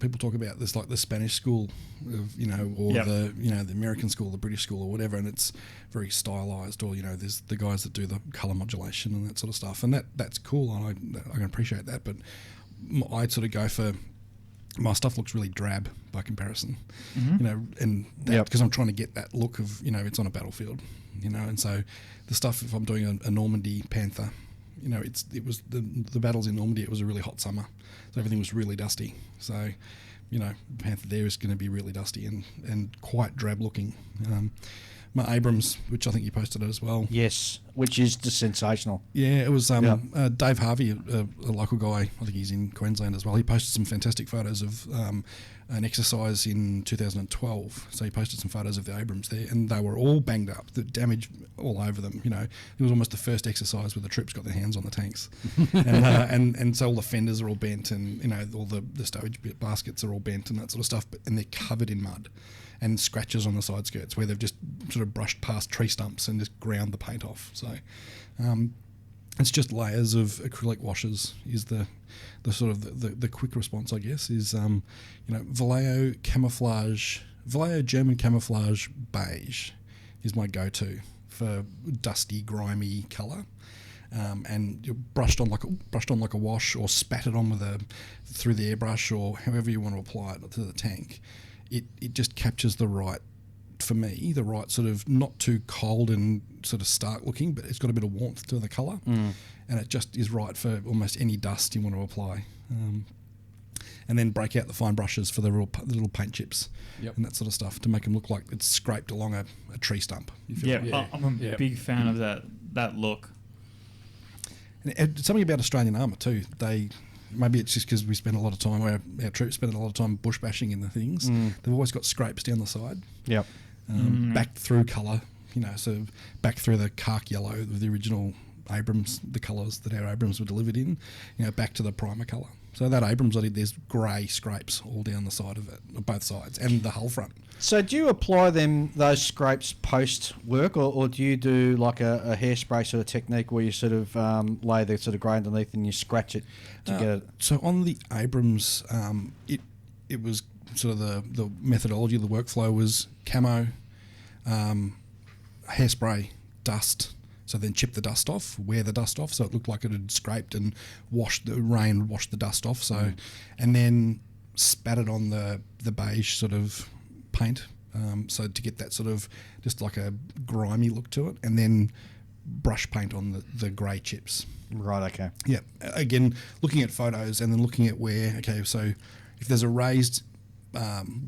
people talk about this like the Spanish school of, or the American school, the British school or whatever, and it's very stylized, or there's the guys that do the color modulation and that sort of stuff, and that's cool, and I can appreciate that, but I sort of go for my stuff looks really drab by comparison, and because I'm trying to get that look of it's on a battlefield, and so the stuff, if I'm doing a Normandy Panther, it was the battles in Normandy, it was a really hot summer, so everything was really dusty. So, Panther there is going to be really dusty and quite drab looking. My Abrams, which I think you posted it as well. Yes, which is just sensational. Yeah, it was Dave Harvey, a local guy, I think he's in Queensland as well. He posted some fantastic photos of an exercise in 2012. So he posted some photos of the Abrams there, and they were all banged up, the damage all over them. It was almost the first exercise where the troops got their hands on the tanks, and so all the fenders are all bent, and all the stowage baskets are all bent and that sort of stuff. And they're covered in mud and scratches on the side skirts where they've just sort of brushed past tree stumps and just ground the paint off. So it's just layers of acrylic washes is the sort of the quick response, I guess, is Vallejo German camouflage beige is my go-to for dusty, grimy colour. And you're brushed on like a wash, or spattered on through the airbrush, or however you want to apply it to the tank. It just captures the right for me, the right sort of not too cold and sort of stark looking, but it's got a bit of warmth to the colour, and it just is right for almost any dust you want to apply. And then break out the fine brushes for the little paint chips and that sort of stuff to make them look like it's scraped along a tree stump. I'm a big fan of that look. And something about Australian armour too. Maybe it's just because we spend a lot of time, our troops spend a lot of time bush bashing in the things. They've always got scrapes down the side. Yep. Back through colour, so back through the cark yellow of the original Abrams, the colours that our Abrams were delivered in, back to the primer colour. So that Abrams I did, there's grey scrapes all down the side of it, on both sides, and the hull front. So do you apply those scrapes post work, or do you do like a hairspray sort of technique where you sort of lay the sort of grey underneath and you scratch it to get it? So on the Abrams, it was sort of the methodology of the workflow was camo, hairspray, dust. So then chip the dust off, wear the dust off, so it looked like it had scraped and washed the dust off. So, and then spat it on the beige sort of paint, so to get that sort of just like a grimy look to it, and then brush paint on the grey chips. Right. Okay. Yeah. Again, looking at photos and then looking at so if there's a raised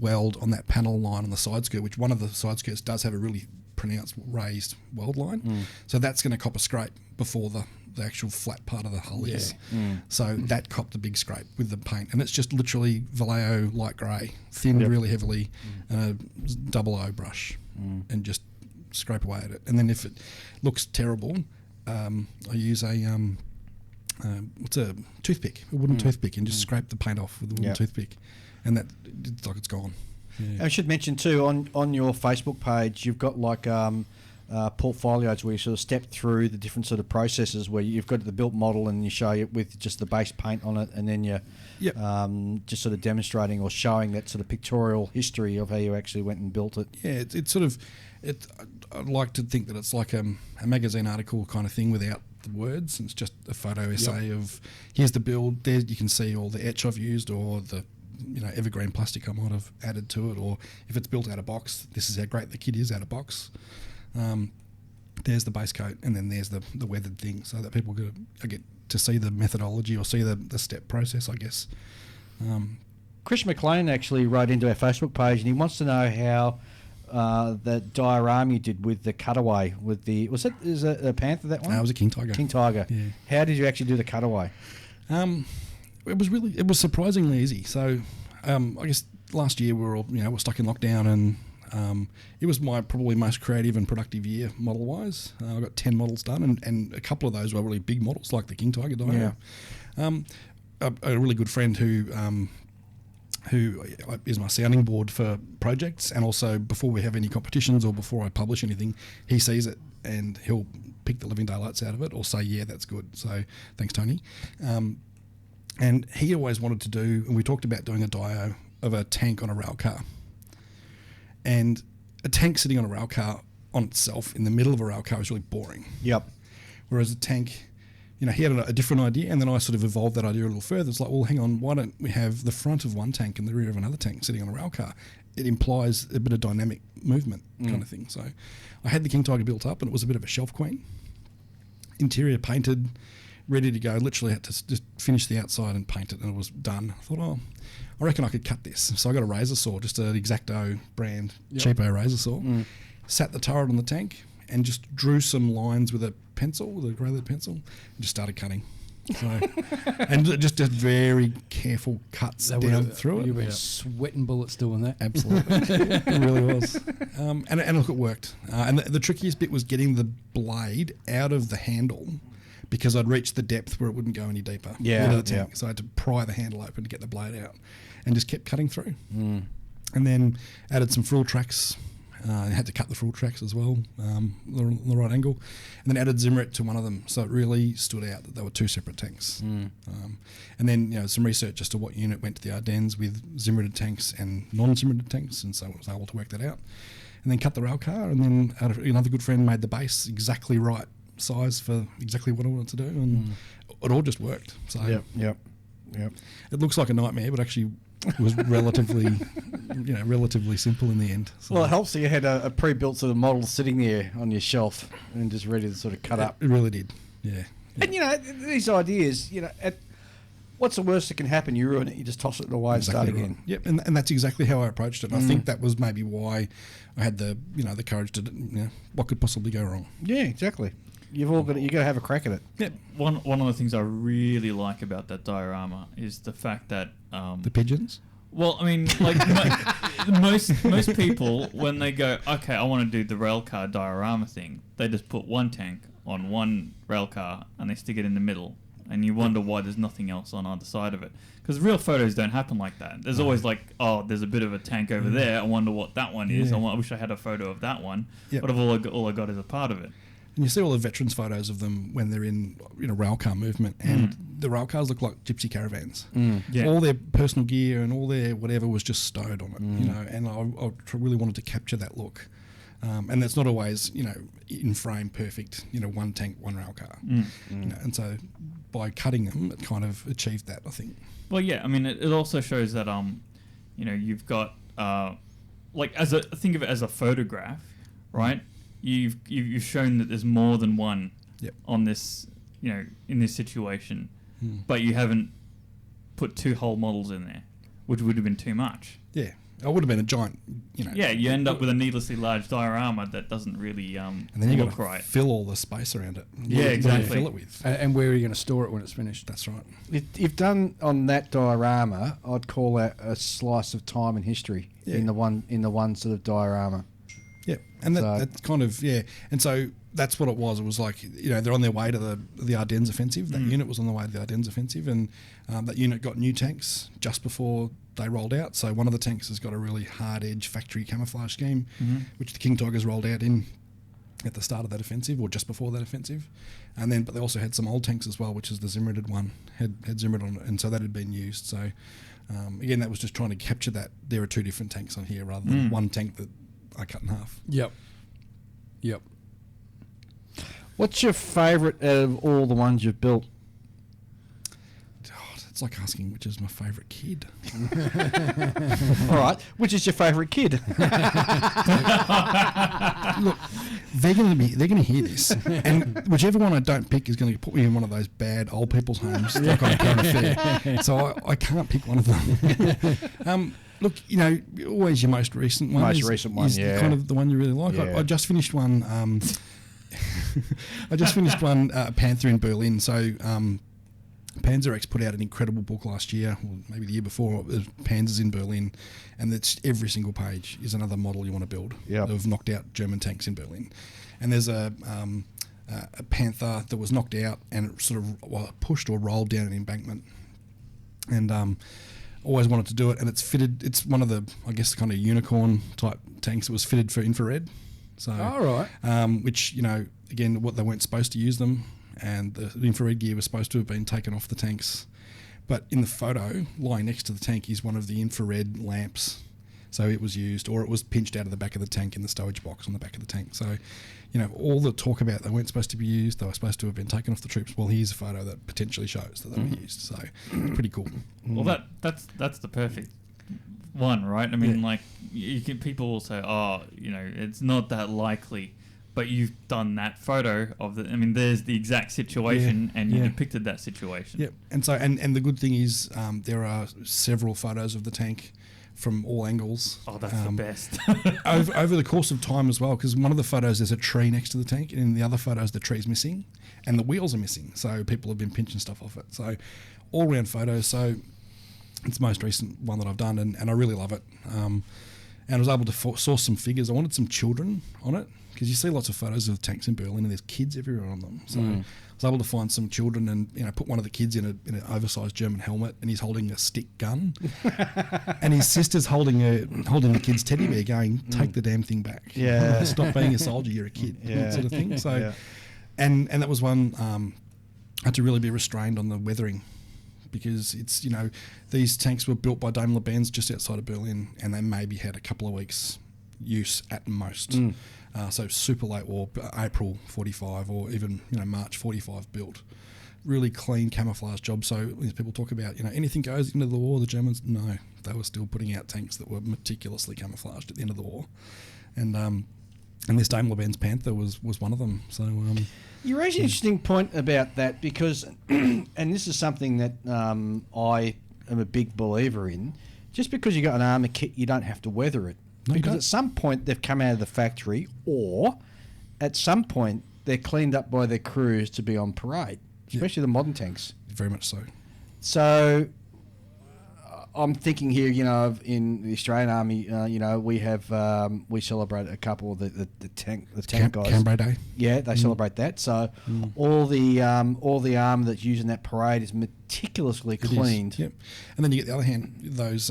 weld on that panel line on the side skirt, which one of the side skirts does have a really pronounced raised weld line, so that's going to cop a scrape before the actual flat part of the hull is. So that copped a big scrape with the paint, and it's just literally Vallejo light grey, thinned really heavily, and a 00 brush, and just scrape away at it. And then if it looks terrible, I use a toothpick, a wooden toothpick, and just scrape the paint off with a wooden toothpick, and it's like it's gone. Yeah. I should mention too, on your Facebook page, you've got like portfolios where you sort of step through the different sort of processes where you've got the built model and you show it with just the base paint on it, and then you're just sort of demonstrating or showing that sort of pictorial history of how you actually went and built it. Yeah, it's sort of, I'd like to think that it's like a magazine article kind of thing without the words. It's just a photo essay of here's the build. There you can see all the etch I've used or the evergreen plastic I might have added to it, or if it's built out of box, this is how great the kit is out of box. There's the base coat, and then there's the weathered thing, so that people get to see the methodology or see the step process, I guess. Chris McLean actually wrote into our Facebook page, and he wants to know how the Dwyer Army did with the cutaway with is it a Panther, that one? No, it was a King Tiger. King Tiger. Yeah. How did you actually do the cutaway? It was surprisingly easy. So, I guess last year we were all, we're stuck in lockdown, and it was my probably most creative and productive year model wise. I got 10 models done, and a couple of those were really big models, like the King Tiger Dwyer. A really good friend who is my sounding board for projects, and also before we have any competitions or before I publish anything, he sees it and he'll pick the living daylights out of it or say, yeah, that's good. So thanks, Tony. And he always wanted to do, and we talked about doing a dio of a tank on a rail car. And a tank sitting on a rail car on itself in the middle of a rail car is really boring. Yep. Whereas a tank, he had a different idea, and then I sort of evolved that idea a little further. It's like, well, hang on, why don't we have the front of one tank and the rear of another tank sitting on a rail car? It implies a bit of dynamic movement kind of thing. So I had the King Tiger built up, and it was a bit of a shelf queen. Interior painted, ready to go. Literally had to just finish the outside and paint it, and it was done. I thought, I reckon I could cut this. So I got a razor saw, just an X-Acto brand, cheapo razor saw. Sat the turret on the tank and just drew some lines with a pencil, with a grey lead pencil, and just started cutting. So, and just very careful cuts down through it. You were sweating bullets doing that. Absolutely. It really was. And look, it worked. And the trickiest bit was getting the blade out of the handle, because I'd reached the depth where it wouldn't go any deeper into the tank. So I had to pry the handle open to get the blade out, and just kept cutting through. And then added some frill tracks. I had to cut the frill tracks as well, the right angle, and then added Zimmerit to one of them, so it really stood out that they were two separate tanks. And then some research as to what unit went to the Ardennes with Zimmerited tanks and non-Zimmerited tanks, and so I was able to work that out. And then cut the rail car, and then another good friend made the base exactly right size for exactly what I wanted to do, and it all just worked. So Yep. it looks like a nightmare, but actually was relatively simple in the end. So Well, it helps that you had a pre-built sort of model sitting there on your shelf and just ready to sort of cut up. It really did. Yeah. And, these ideas, what's the worst that can happen? You ruin it, you just toss it away and start again. Yep, and that's exactly how I approached it. And I think that was maybe why I had the courage to what could possibly go wrong. Yeah, exactly. You got to have a crack at it. Yep. One of the things I really like about that diorama is the fact that The pigeons. well, I mean, like most people when they go, okay, I want to do the rail car diorama thing, they just put one tank on one rail car and they stick it in the middle, and you wonder why there's nothing else on either side of it. Because real photos don't happen like that. There's always like, oh, there's a bit of a tank over there. I wonder what that one is. Yeah. I wish I had a photo of that one. Yep. But all I got is a part of it. And you see all the veterans photos of them when they're in rail car movement, and the rail cars look like gypsy caravans. Yeah. All their personal gear and all their whatever was just stowed on it, and I really wanted to capture that look. And that's not always, in frame perfect, one tank, one rail car. And so by cutting them, it kind of achieved that, I think. Well, yeah, I mean, it also shows that, you've got, think of it as a photograph, right? You've shown that there's more than one on this, in this situation, but you haven't put two whole models in there, which would have been too much. Yeah. I would have been a giant, Yeah, you end up with a needlessly large diorama that doesn't really and then you got look to right. fill all the space around it. Yeah, What do you exactly. fill it with. And where are you going to store it when it's finished? That's right. You've done on that diorama, I'd call that a slice of time and history in the one sort of diorama. Yeah, and that's kind of and so that's what it was. It was like they're on their way to the Ardennes offensive. That unit was on the way to the Ardennes offensive, and that unit got new tanks just before they rolled out. So one of the tanks has got a really hard edge factory camouflage scheme, which the King Tigers rolled out in at the start of that offensive or just before that offensive, but they also had some old tanks as well, which is the Zimmered one had Zimmered on it, and so that had been used. So again, that was just trying to capture that there are two different tanks on here rather than one tank that I cut in half. Yep. What's your favourite out of all the ones you've built? It's like asking which is my favourite kid. All right, which is your favourite kid? Look, they're gonna hear this, and whichever one I don't pick is going to put me in one of those bad old people's homes, like on a current affair. So I can't pick one of them. Look, always your most recent one. Is kind of the one you really like. Yeah. I just finished one. Panther in Berlin. So. Panzer X put out an incredible book last year, or maybe the year before, Panzers in Berlin, and that's every single page is another model you want to build of knocked out German tanks in Berlin. And there's a Panther that was knocked out and it sort of pushed or rolled down an embankment, and always wanted to do it. And it's fitted. It's one of the, I guess, kind of unicorn type tanks that was fitted for infrared. So, all right. Which again, what they weren't supposed to use them. And the infrared gear was supposed to have been taken off the tanks. But in the photo, lying next to the tank is one of the infrared lamps. So it was used, or it was pinched out of the back of the tank in the stowage box on the back of the tank. So, all the talk about they weren't supposed to be used, they were supposed to have been taken off the troops. Well, here's a photo that potentially shows that they were used. So it's pretty cool. Well, that's the perfect one, right? I mean, people will say, it's not that likely. But you've done that photo of there's the exact situation, and you depicted that situation. Yep. And so, and the good thing is, there are several photos of the tank from all angles. Oh, that's the best. over the course of time as well, because one of the photos there's a tree next to the tank, and in the other photos the tree's missing, and the wheels are missing. So people have been pinching stuff off it. So all round photos. So it's the most recent one that I've done, and I really love it. And I was able to source some figures. I wanted some children on it, because you see lots of photos of tanks in Berlin and there's kids everywhere on them. So I was able to find some children and put one of the kids in an oversized German helmet, and he's holding a stick gun, and his sister's holding the kid's teddy bear, going, "Take the damn thing back! Yeah, stop being a soldier, you're a kid," sort of thing. So, and that was one I had to really be restrained on the weathering, because it's these tanks were built by Daimler-Benz just outside of Berlin, and they maybe had a couple of weeks use at most. So super late war, April 45 or even March 45 built. really clean camouflage job. So as people talk about, anything goes into the war, the Germans, no, they were still putting out tanks that were meticulously camouflaged at the end of the war. And this Daimler-Benz Panther was one of them. So you raise an interesting point about that because, and this is something that I am a big believer in. Just because you got an armour kit, you don't have to weather it. No, because at some point they've come out of the factory, or at some point they're cleaned up by their crews to be on parade, especially the modern tanks. Very much so. So I'm thinking here, in the Australian Army, we have we celebrate a couple of the tank guys. Cambrai Day. Yeah, they celebrate that. So all the armour that's used in that parade is meticulously cleaned. Yep. And then you get the other hand, those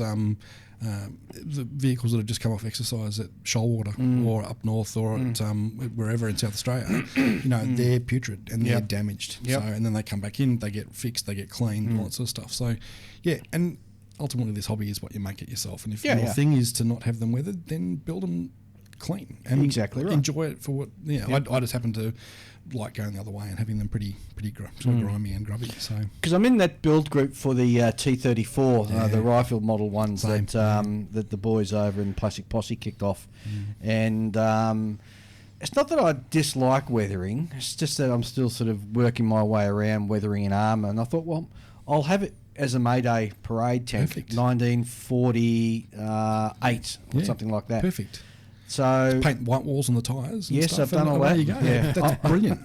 the vehicles that have just come off exercise at Shoalwater or up north or at wherever in South Australia. They're putrid and they're damaged. Yep. So and then they come back in, they get fixed, they get cleaned, all that sort of stuff. So and ultimately this hobby is what you make it yourself. And if your thing is to not have them weathered, then build them clean and exactly right. Enjoy it for what. I just happen to like going the other way and having them pretty grimy and grubby. So because I'm in that build group for the T34, the rifle model ones that the boys over in Plastic Posse kicked off, and it's not that I dislike weathering. It's just that I'm still sort of working my way around weathering an armour, and I thought, well, I'll have it as a May Day parade tank, Perfect. 1948 or something like that. Perfect. So paint white walls on the tyres. And yes, stuff, I've done all that. There you go. Yeah. That's brilliant.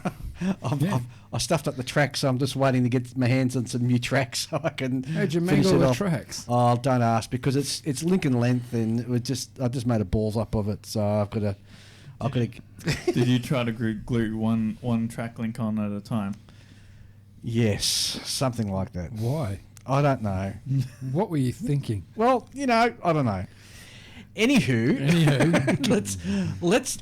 I stuffed up the tracks, so I'm just waiting to get my hands on some new tracks so I can. How'd you finish mangle it the off. tracks? Oh, don't ask, because it's Lincoln length, and I just made a balls up of it, so I've got to. Did you try to glue one track link on at a time? Yes, something like that. Why? I don't know. What were you thinking? Well, I don't know. Anywho, let's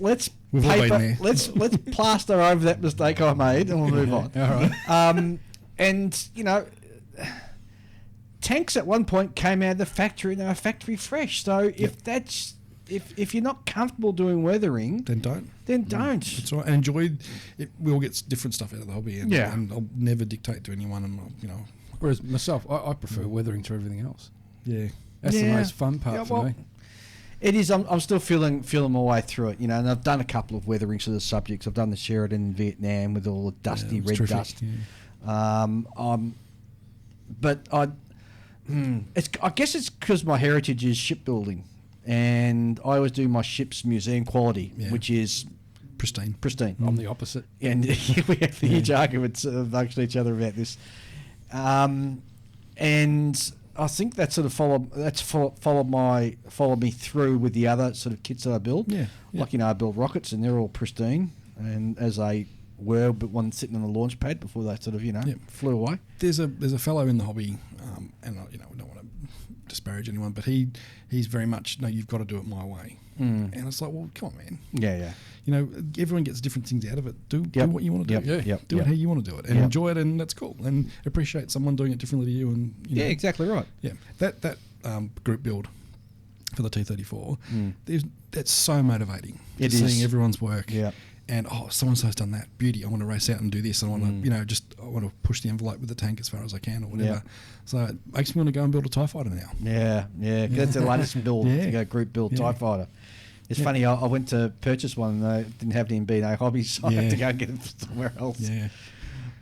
We've all been there. let's plaster over that mistake I made, and we'll move on. All right. And tanks at one point came out of the factory and they were factory fresh. So if you're not comfortable doing weathering, Then don't. Don't. That's right. And enjoy it. We all get different stuff out of the hobby. And, Yeah. and I'll never dictate to anyone. And Whereas myself, I prefer weathering to everything else. yeah. That's the Yeah. most fun part for me. It is. I'm still feeling my way through it, and I've done a couple of weatherings of the subjects. I've done the Sheridan in Vietnam with all the dusty it's red terrific, dust. yeah. But I guess it's because my heritage is shipbuilding, and I always do my ship's museum quality, Yeah. which is Pristine. pristine. I'm the opposite. And we have the huge arguments amongst each other about this. And I think that sort of followed me through with the other sort of kits that I build. Yeah, yeah. Like I build rockets and they're all pristine, and as they were, but one sitting on the launch pad before they sort of flew away. There's a fellow in the hobby, and we don't want to disparage anyone, but he's very much, no, you've got to do it my way. And it's like, well, come on, man. Yeah. Everyone gets different things out of it. Do Yep. what you want to do. Yep. Do it how you want to do it, and Yep. enjoy it, and that's cool. And appreciate someone doing it differently to you. And Yeah, exactly right. Yeah, that group build for the T34, that's so motivating. It Just is. seeing everyone's work. Yeah. And so and so's done that. Beauty. I want to race out and do this. I want to, I want to push the envelope with the tank as far as I can, or whatever. Yeah. So it makes me want to go and build a TIE fighter now. Yeah. That's the latest build. Yeah. To go group build Yeah. TIE fighter. It's funny. I went to purchase one and they didn't have it in B&A Hobbies, so I had to go and get it somewhere else. Yeah.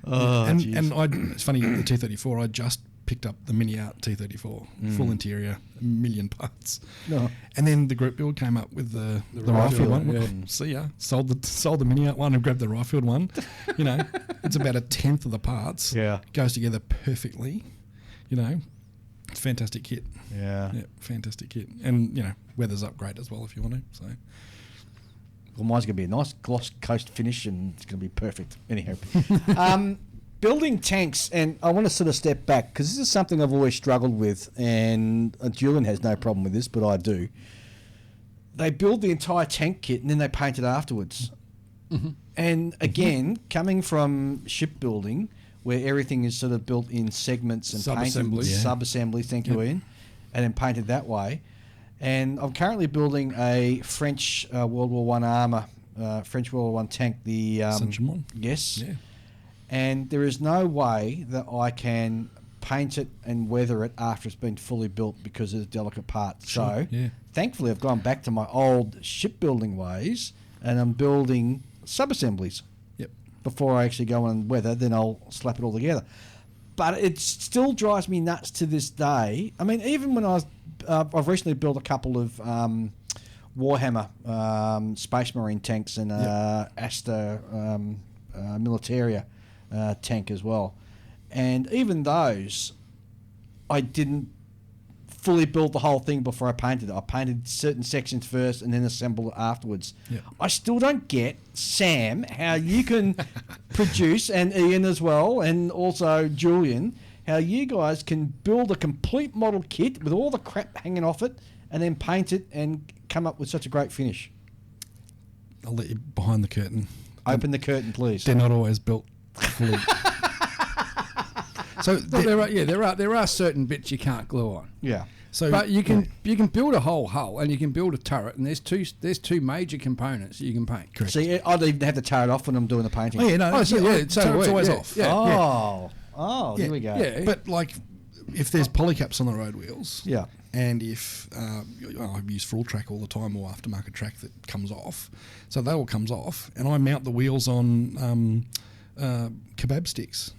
Oh, and jeez. it's funny, the T34, I just picked up the mini art T34, full interior, 1 million parts. No. And then the group build came up with the Rifle one. yeah. See ya. Sold the mini art one and grabbed the Rifle one. It's about 1/10 of the parts. Yeah. Goes together perfectly. Fantastic kit. Yeah. Yeah, fantastic kit. And, weather's up great as well if you want to. So Well, mine's going to be a nice gloss coast finish, and it's going to be perfect. Anyhow, building tanks, and I want to sort of step back because this is something I've always struggled with, and Julian has no problem with this, but I do. They build the entire tank kit and then they paint it afterwards. And again, coming from shipbuilding, where everything is sort of built in segments and painted, Sub-assemblies. Yeah. sub-assemblies, thank you, Ian, and then painted that way. And I'm currently building a French World War I armour, French World War I tank, the Saint-Germain. yes. Yeah. and there is no way that I can paint it and weather it after it's been fully built because of the delicate parts. Sure, So, yeah. thankfully, I've gone back to my old shipbuilding ways, and I'm building sub-assemblies. Yep. Before I actually go and weather, then I'll slap it all together. But it still drives me nuts to this day. I mean, even when I've recently built a couple of Warhammer Space Marine tanks and Asta Militaria tank as well. And even those, I didn't fully build the whole thing before I painted it. I painted certain sections first and then assembled it afterwards. Yep. I still don't get, Sam, how you can produce, and Ian as well, and also Julian, how you guys can build a complete model kit with all the crap hanging off it and then paint it and come up with such a great finish. I'll let you behind the curtain. Open the curtain, please. They're not always built fully. So there are certain bits you can't glue on. Yeah. So, But you can build a whole hull and you can build a turret, and there's two major components that you can paint. Correct. See, I'd even have to turret off when I'm doing the painting. Oh yeah, no, so it's always off. Yeah. Oh, Yeah. here we go. Yeah. But like, if there's polycaps on the road wheels, Yeah. and if I use full track all the time or aftermarket track that comes off, so that all comes off, and I mount the wheels on kebab sticks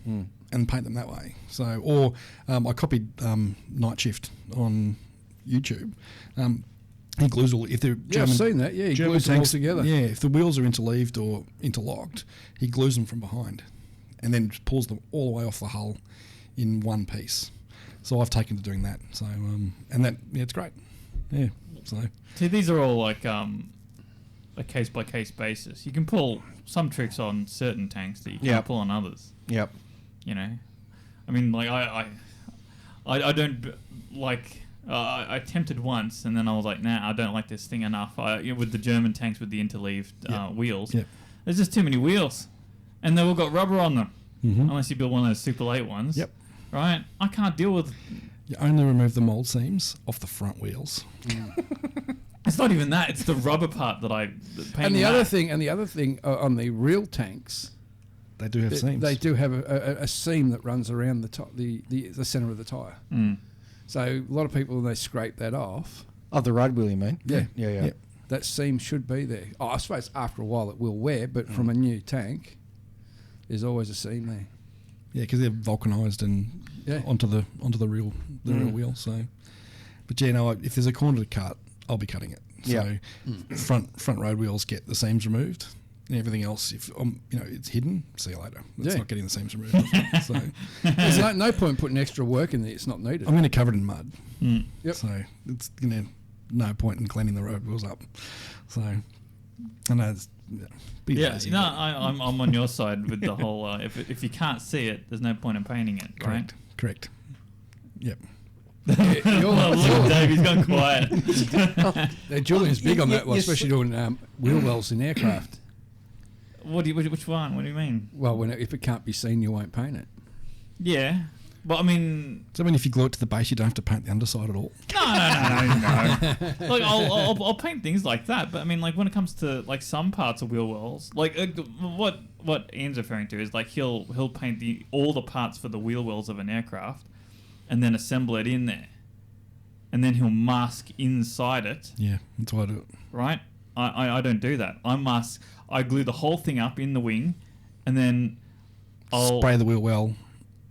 and paint them that way. So, or I copied Night Shift on YouTube. He glues all if they're Yeah, I've seen that. Yeah, he German glues them all tanks together. Yeah, if the wheels are interleaved or interlocked, he glues them from behind, and then pulls them all the way off the hull in one piece. So I've taken to doing that. So and that it's great. Yeah. So See, these are all like a case by case basis. You can pull some tricks on certain tanks that you can't pull on others. Yep. You know, I mean, like I don't like. I attempted once, and then I was like, nah, I don't like this thing enough. With the German tanks with the interleaved wheels, there's just too many wheels, and they've all got rubber on them. Unless you build one of those Super Late ones. Yep. Right? I can't deal with. you only remove the mold seams off the front wheels. It's not even that. It's the rubber part that I paint. And the other thing on the real tanks, They do have seams. they do have a seam that runs around the top, the center of the tire. So a lot of people, when they scrape that off, Of the road wheel, you mean? Yeah. Yeah. that seam should be there. Oh, I suppose after a while it will wear, but from a new tank, there's always a seam there. Yeah, because they're vulcanized and onto the real wheel. So, but yeah, no, if there's a corner to cut, I'll be cutting it. So front road wheels get the seams removed, and everything else, if it's hidden, see you later. It's not getting the seams removed. So There's no point putting extra work in there. It's not needed. I'm going to cover it in mud. Yep. So it's no point in cleaning the road wheels up. So I know it's be lazy, no, but- I'm on your side with the whole. If you can't see it, there's no point in painting it, right? Correct. Yep. Look, Dave, he's gone quiet. Julian's big on that, Yes. especially doing wheel wells in aircraft. Which one? What do you mean? Well, if it can't be seen, you won't paint it. Yeah, but I mean, So if you glue it to the base, you don't have to paint the underside at all. no. Like I'll paint things like that, but I mean, like when it comes to like some parts of wheel wells, like what Ian's referring to is like he'll paint all the parts for the wheel wells of an aircraft, and then assemble it in there, and then he'll mask inside it. Yeah, that's why I do it. Right? I don't do that. I glue the whole thing up in the wing, and then I'll Spray the wheel well.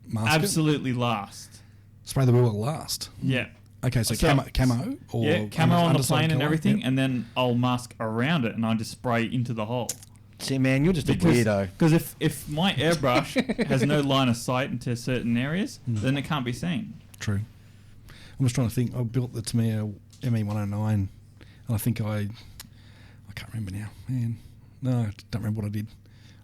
Mask it. absolutely last. Spray the wheel well last. Yeah. Okay, so camo or camo on the underside plane and colour? everything, Yep. and then I'll mask around it, and I just spray into the hole. See, man, you're just a weirdo. Because if my airbrush has no line of sight into certain areas, then it can't be seen. True. I'm just trying to think. I built the Tamiya ME109, and I think I can't remember now. Man, no, I don't remember what I did.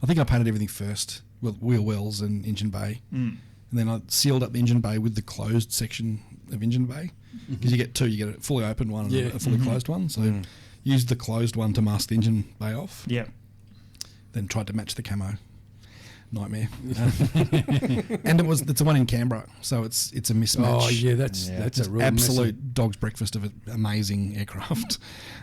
I think I painted everything first with wheel wells and engine bay, and then I sealed up the engine bay with the closed section of engine bay, because you get two. You get a fully open one and a fully closed one. So used the closed one to mask the engine bay off. Yeah. Then tried to match the camo. Nightmare. And it's the one in Canberra, so it's a mismatch. Oh yeah, that's a real Absolute dog's breakfast of an amazing aircraft.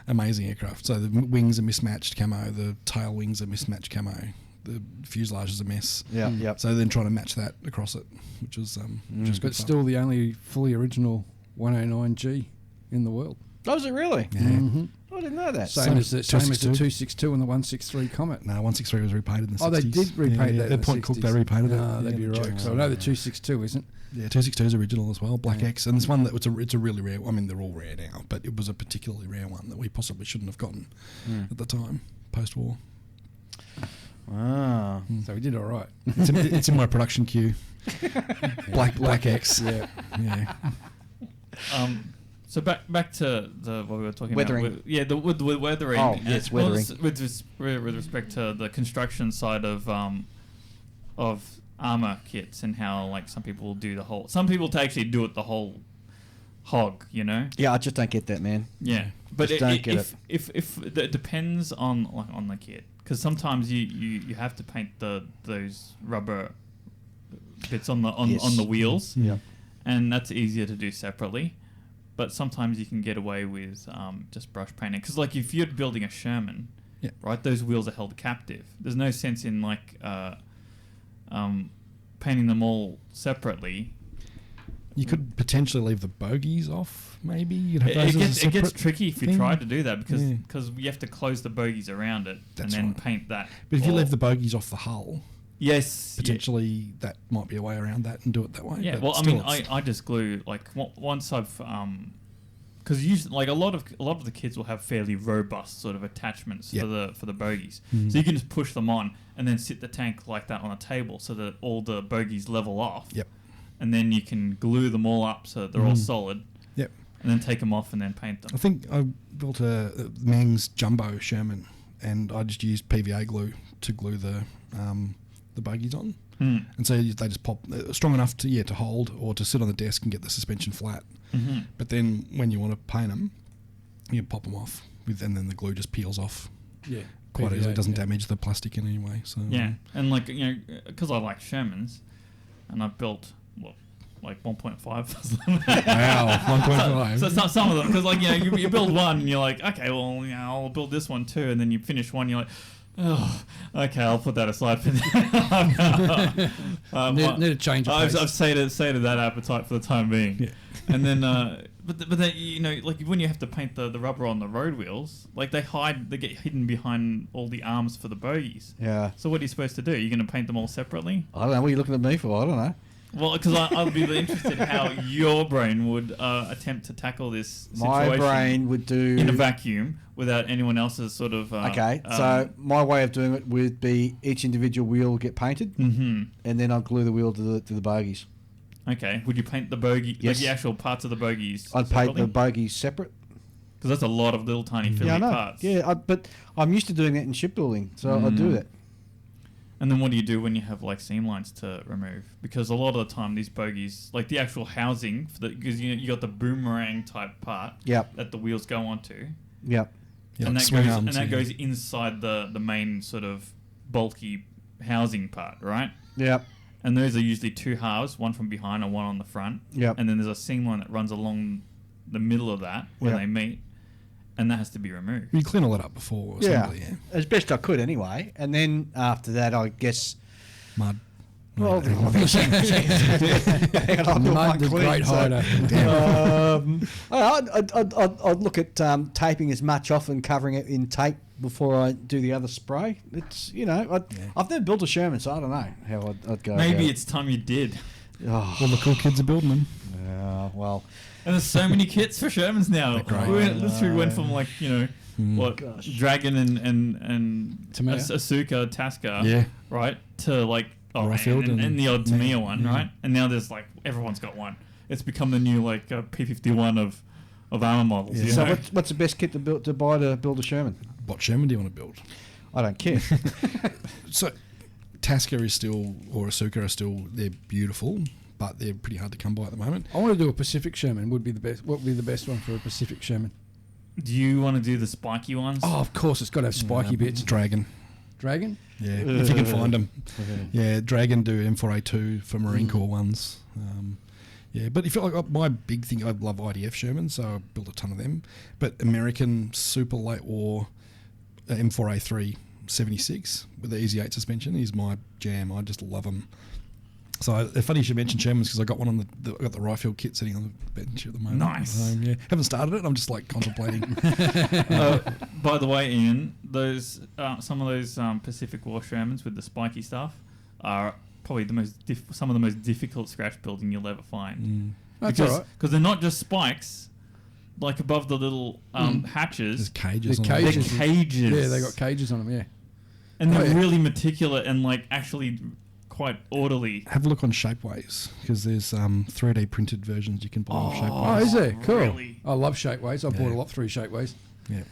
Amazing aircraft. So the wings are mismatched camo, the tail wings are mismatched camo, the fuselage is a mess. Yeah, yep. So then trying to match that across it, which was good. But fun. still the only fully original 109G in the world. Oh, is it really? Yeah. Mm-hmm. I didn't know that. Same as the 262. 262 and the 163 Comet. No, 163 was repainted in the 60s. Oh, they did repaint that. At Point Cook, they repainted it. No, that'd be Yeah, right. jokes. So I know the 262 isn't. Yeah, 262 is original as well, Black X, and it's one that it's a really rare. I mean, they're all rare now, but it was a particularly rare one that we possibly shouldn't have gotten at the time, post-war. Ah. So we did all right. It's in my production queue. Black X. Yeah. Yeah. So back to what we were talking Weathering. about. With weathering. Oh, yes, weathering. With respect to the construction side of armor kits and how like some people will do the whole. Some people actually do it the whole hog. You know. Yeah, I just don't get that, man. Yeah, but Just don't get it. if it depends on the kit, because sometimes you have to paint those rubber bits on Yes. the wheels, Yeah. and that's easier to do separately. But sometimes you can get away with just brush painting, because like if you're building a Sherman, Yeah. right, those wheels are held captive. There's no sense in like painting them all separately. You could potentially leave the bogies off, maybe. You'd have It those as a gets separate tricky if you thing. try to do that because Yeah. you have to close the bogies around it That's and then right. paint that. But if you Or- leave the bogies off the hull, yes, potentially that might be a way around that and do it that way. yeah. But Well, I still mean, it's- I just glue like once I've because usually like a lot of the kids will have fairly robust sort of attachments Yep. for the bogies, Mhm. so you can just push them on and then sit the tank like that on a table so that all the bogies level off. Yep. And then you can glue them all up so that they're all Mhm. solid. Yep. And then take them off and then paint them. I think I built a Mang's Jumbo Sherman, and I just used PVA glue to glue the bogies on. Mm. And so they just pop strong enough to hold or to sit on the desk and get the suspension flat. Mm-hmm. But then when you want to paint them, you pop them off and then the glue just peels off Yeah. quite PVA, easily. It doesn't yeah. damage the plastic in any way. So Yeah, and like because I like Shermans, and I've built like 1.5. Wow, 1.5. So some of them, because like you build one and you're like, okay, well I'll build this one too, and then you finish one, you're like, oh, okay, I'll put that aside for now. Need a change of I've pace. sated that appetite for the time being. Yeah. And then, but then like when you have to paint the rubber on the road wheels, like they get hidden behind all the arms for the bogies. Yeah. So what are you supposed to do? You're going to paint them all separately? I don't know. What are you looking at me for? I don't know. Well, because I'd be really interested how your brain would attempt to tackle this situation My brain would do... in a vacuum without anyone else's sort of... Okay, so my way of doing it would be each individual wheel will get painted, Mm-hmm. and then I'll glue the wheel to the bogies. Okay. Would you paint the bogey, Yes. like the actual parts of the bogies I'd paint the bogies separate. Because that's a lot of little tiny fiddly Yeah, I know. parts. Yeah, but I'm used to doing that in shipbuilding, so I do that. And then what do you do when you have like seam lines to remove? Because a lot of the time these bogies, like the actual housing, because you got the boomerang type part Yep. that the wheels go onto, Yep. Yeah, and like that swing goes arms, yeah. goes inside the main sort of bulky housing part, right? Yep. And those are usually two halves, one from behind and one on the front. Yep. And then there's a seam line that runs along the middle of that where Yep. they meet, and that has to be removed. You clean all that up before assembly, yeah. As best I could anyway. And then after that, I guess... Mud. Well, Mud is a great hider. I'd look at taping as much off and covering it in tape before I do the other spray. It's, I've never built a Sherman, so I don't know how I'd go. Maybe about it's time you did. it. Oh, Well, the cool kids are building them. well, And there's so many kits for Shermans now. great. We literally went from like, what, Gosh. Dragon and Tamiya. Asuka, Tasca, Yeah. right? To like, Royfield and the odd Tamiya one, yeah. right? And now there's like, everyone's got one. It's become the new like P51 of armor models. Yeah. You so know? what's the best kit to buy to build a Sherman? What Sherman do you want to build? I don't care. So, Tasca is still, or Asuka are still, they're beautiful, but they're pretty hard to come by at the moment. I want to do a Pacific Sherman. Would be the best. What would be the best one for a Pacific Sherman? Do you want to do the spiky ones? Oh, of course, it's got to have spiky bits. Dragon. Dragon. Yeah, if you can find them. Yeah, Dragon do M4A2 for Marine Corps ones. Yeah, but if you like, my big thing, I love IDF Sherman, so I built a ton of them. But American super late war M4A3 76 with the Easy 8 suspension is my jam. I just love them. So funny you should mention Sherman's because I got one on I got the Rifle kit sitting on the bench at the moment. Nice. Yeah, haven't started it. I'm just like contemplating. By the way, Ian, those some of those Pacific War Shermans with the spiky stuff are probably some of the most difficult scratch building you'll ever find. That's all right. Because they're not just spikes, like above the little hatches. There's cages. They're on them. cages. They're cages. Yeah, they got cages on them. Yeah. And they're yeah. really meticulous and like actually quite orderly. Have a look on Shapeways because there's 3D printed versions you can buy of Shapeways. Oh, is there? Cool. Really? I love Shapeways. I bought a lot through Shapeways. Yeah.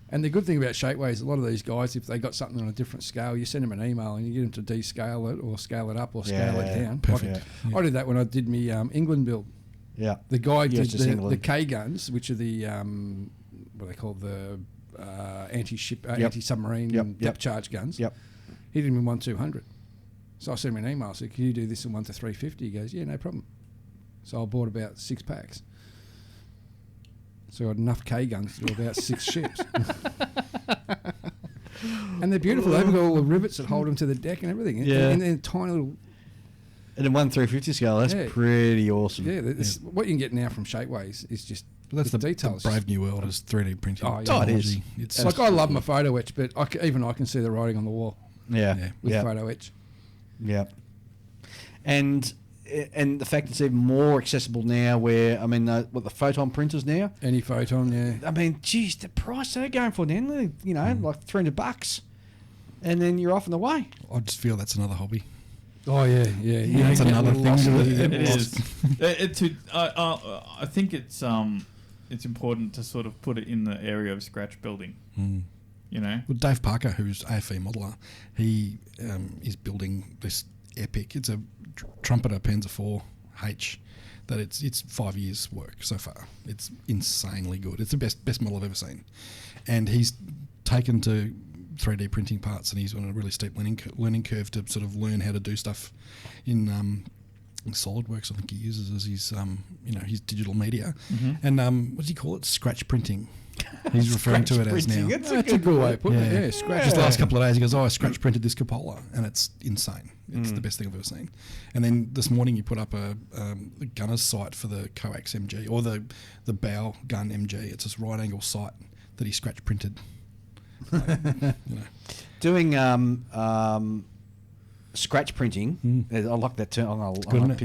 And the good thing about Shapeways, a lot of these guys, if they got something on a different scale, you send them an email and you get them to descale it or scale it up or scale it down. Perfect. I did that when I did my England build. Yeah. The guy did just the England. K guns, which are the what they call the anti-ship, anti-submarine depth charge guns. Yep. He did them in 1-200. So I sent him an email. I said, "Can you do this in 1-350?" He goes, "Yeah, no problem." So I bought about 6 packs. So I had enough K guns to do about 6 ships. And they're beautiful. They've got all the rivets that hold them to the deck and everything. Yeah. And they're tiny little. And in 1/350 scale, that's pretty awesome. Yeah, what you can get now from Shapeways is just But that's the details. The brave new world is 3D printing. Oh, yeah. technology. Oh, it is. It's Like I love my photo etch, but even I can see the writing on the wall Yeah. with Yeah. photo etch. Yeah. And the fact it's even more accessible now where, I mean, the photon printers now, Any photon, yeah. I mean, geez, the price they're going for then, you know, like $300. And then you're off and away. I just feel that's another hobby. Oh yeah, yeah. You That's get another lost thing. with It is. I think it's important to sort of put it in the area of scratch building. You know, Well, Dave Parker, who's AFE modeller, he is building this epic. It's a trumpeter Panzer IV H. That it's 5 years work so far. It's insanely good. It's the best model I've ever seen, and he's taken to 3D printing parts, and he's on a really steep learning curve to sort of learn how to do stuff in SolidWorks. I think he uses as his his digital media, and what does he call it? Scratch printing. He's referring to it as now. That's That's a good way of putting it. Yeah, scratch. Just the last couple of days, he goes, I scratch printed this cupola, and it's insane. It's the best thing I've ever seen. And then this morning, he put up a gunner's sight for the coax MG, or the bow gun MG. It's this right angle sight that he scratch printed. Doing scratch printing, I like that term.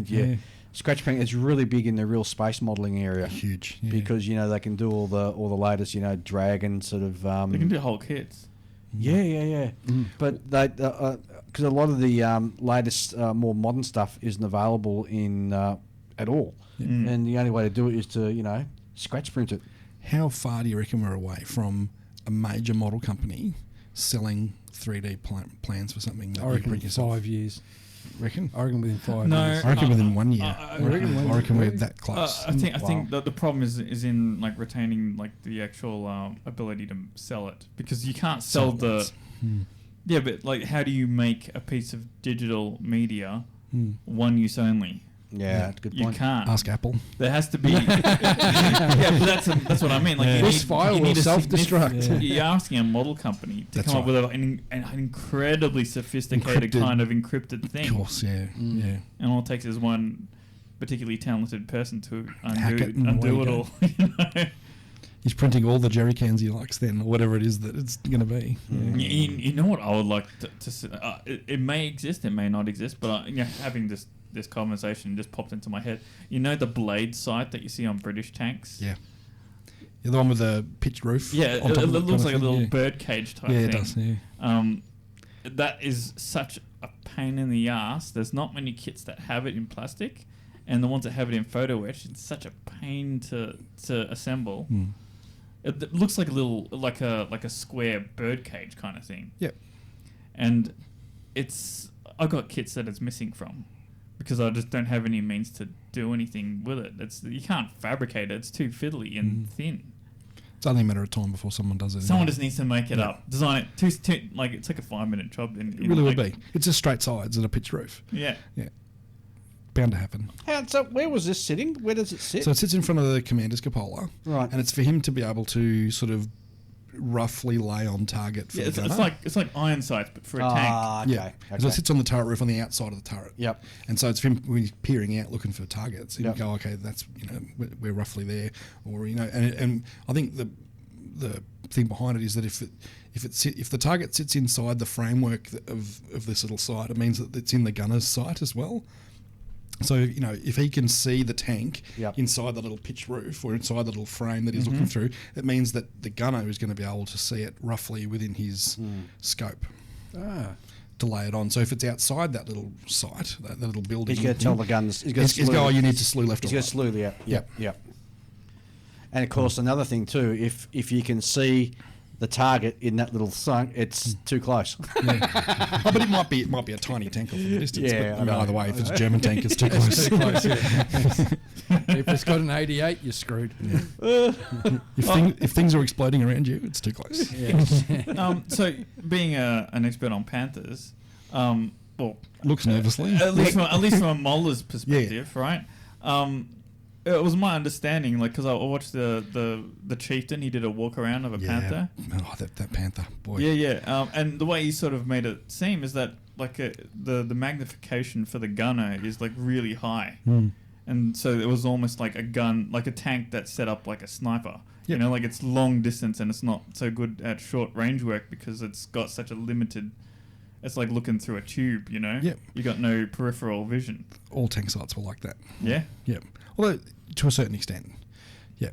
Yeah. Scratch printing is really big in the real space modelling area. Huge. Yeah. Because they can do all the latest Dragon sort of they can do whole kits. yeah. But they because a lot of the latest more modern stuff isn't available in at all, and the only way to do it is to scratch print it. How far do you reckon we're away from a major model company selling 3D plans for something that I you reckon print yourself? 5 years. Reckon? I reckon within 5 No. years. I reckon within 1 year. I I reckon we're that close. I think that the problem is in like retaining like the actual ability to sell it, because you can't sell the. Yeah, but like, how do you make a piece of digital media one use only? Yeah, that's a good You point. can't. Ask Apple. There has to be. Yeah, but that's what I mean. Like, you This need, file you will need a self-destruct. You're asking a model company to That's come up right. with an incredibly sophisticated Encrypted. kind of encrypted thing. Of course, yeah. And all it takes is one particularly talented person to Hack it and undo away it you all. You know? He's printing all the jerry cans he likes then, or whatever it is that it's going to be. Yeah. You know what I would like it may exist, it may not exist, but having this conversation just popped into my head. You know the blade sight that you see on British tanks? Yeah. Yeah, the one with the pitched roof? Yeah, on top it of looks like a kind of little thing, bird cage type yeah. thing. Yeah, it does, yeah. That is such a pain in the ass. There's not many kits that have it in plastic, and the ones that have it in photo etch, it's such a pain to assemble. It looks like a little like a square bird cage kind of thing. Yep. And I got kits that it's missing from, because I just don't have any means to do anything with it. You can't fabricate it. It's too fiddly and thin. It's only a matter of time before someone does it. Someone just needs to make it up, design it. It's like a 5-minute job. It really would be. It's just straight sides and a pitched roof. Yeah. Yeah. Bound to happen. So where was this sitting? Where does it sit? So it sits in front of the commander's cupola. Right. And it's for him to be able to sort of roughly lay on target for Yeah, the it's gunner. like iron sights, but for a tank. Ah, okay. Yeah, so it sits on the turret roof on the outside of the turret. Yep. And so it's for him when he's peering out looking for targets. He Yep. can go, okay, that's we're roughly there, or and I think the thing behind it is that if the target sits inside the framework of this little sight, it means that it's in the gunner's sight as well. So, if he can see the tank Yep. inside the little pitch roof or inside the little frame that he's looking through, it means that the gunner is going to be able to see it roughly within his scope to lay it on. So if it's outside that little site, that little building... He's going to tell the guns... He's going He's go, you need to slew left or He's going right. to slew the... Yep. And, of course, another thing, too, if you can see the target in that little sunk, it's too close. Oh, but it might be a tiny tank off in the distance. Yeah, but I know. either way, if it's a German tank, it's too close. Too close, yeah. If it's got an 88, you're screwed. If things are exploding around you, it's too close. So, being an expert on Panthers, well, Looks nervously. at least from a Muller's perspective, right? It was my understanding, like, because I watched the Chieftain. He did a walk around of a panther. Oh, that panther, boy. Yeah. And the way he sort of made it seem is that like the magnification for the gunner is like really high, and so it was almost like a gun, like a tank that's set up like a sniper. Yep. Like it's long distance and it's not so good at short range work because it's got such a limited. It's like looking through a tube, Yep. You got no peripheral vision. All tank sites were like that. Yeah. Yep. Although to a certain extent, yeah.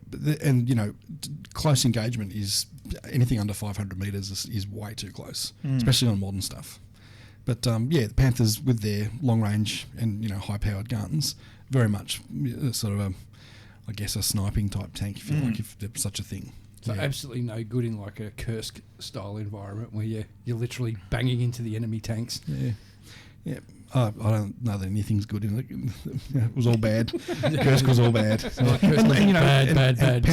Close engagement is anything under 500 meters is way too close, especially on modern stuff. But the Panthers with their long range and high powered guns, very much sort of a sniping type tank, if you like, if there's such a thing. So Yeah. absolutely no good in like a Kursk style environment where you're literally banging into the enemy tanks. Yeah. Yeah. I don't know that anything's good in it. It was all bad. Kursk was all bad. Bad.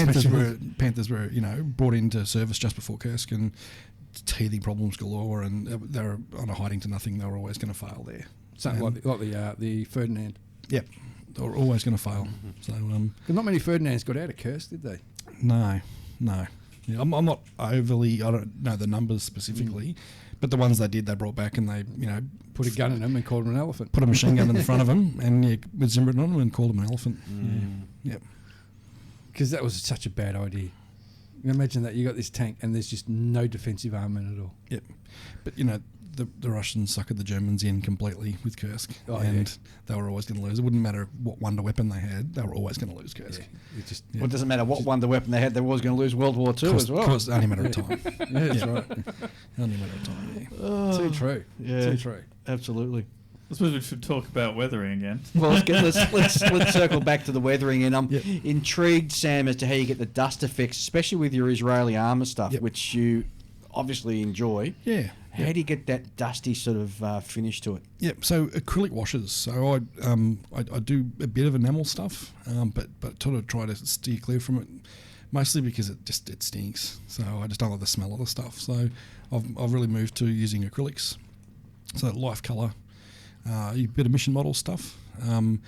Panthers were brought into service just before Kursk and teething problems galore, and they were on a hiding to nothing. They were always going to fail there. Something like the Ferdinand. Yep, they were always going to fail. So 'Cause not many Ferdinands got out of Kursk, did they? no. Yeah, I'm not overly. I don't know the numbers specifically, but the ones they did, they brought back and they Put a gun in them and called them an elephant. put a machine gun in the front of them and with Zimbrit on them and called them an elephant. Yep. Because that was such a bad idea. You imagine that you got this tank and there's just no defensive armament at all. Yep. But the Russians suckered the Germans in completely with Kursk, Oh, and they were always going to lose. It wouldn't matter what wonder weapon they had; they were always going to lose Kursk. It just Well, it doesn't matter what wonder weapon they had, they were always going to lose World War II as well. Course, only a matter of time. yeah, that's right. Only a matter of time. Yeah. Too true. Yeah. Too true. Absolutely. I suppose we should talk about weathering again. Well, let's circle back to the weathering, and I'm intrigued, Sam, as to how you get the dust effects, especially with your Israeli armour stuff, Yep. which you obviously enjoy. Yeah. How do you get that dusty sort of finish to it? Yep. So acrylic washes. So I do a bit of enamel stuff, but sort of try to steer clear from it, mostly because it stinks. So I just don't like the smell of the stuff. So I've really moved to using acrylics. So life colour, a bit of mission model stuff, and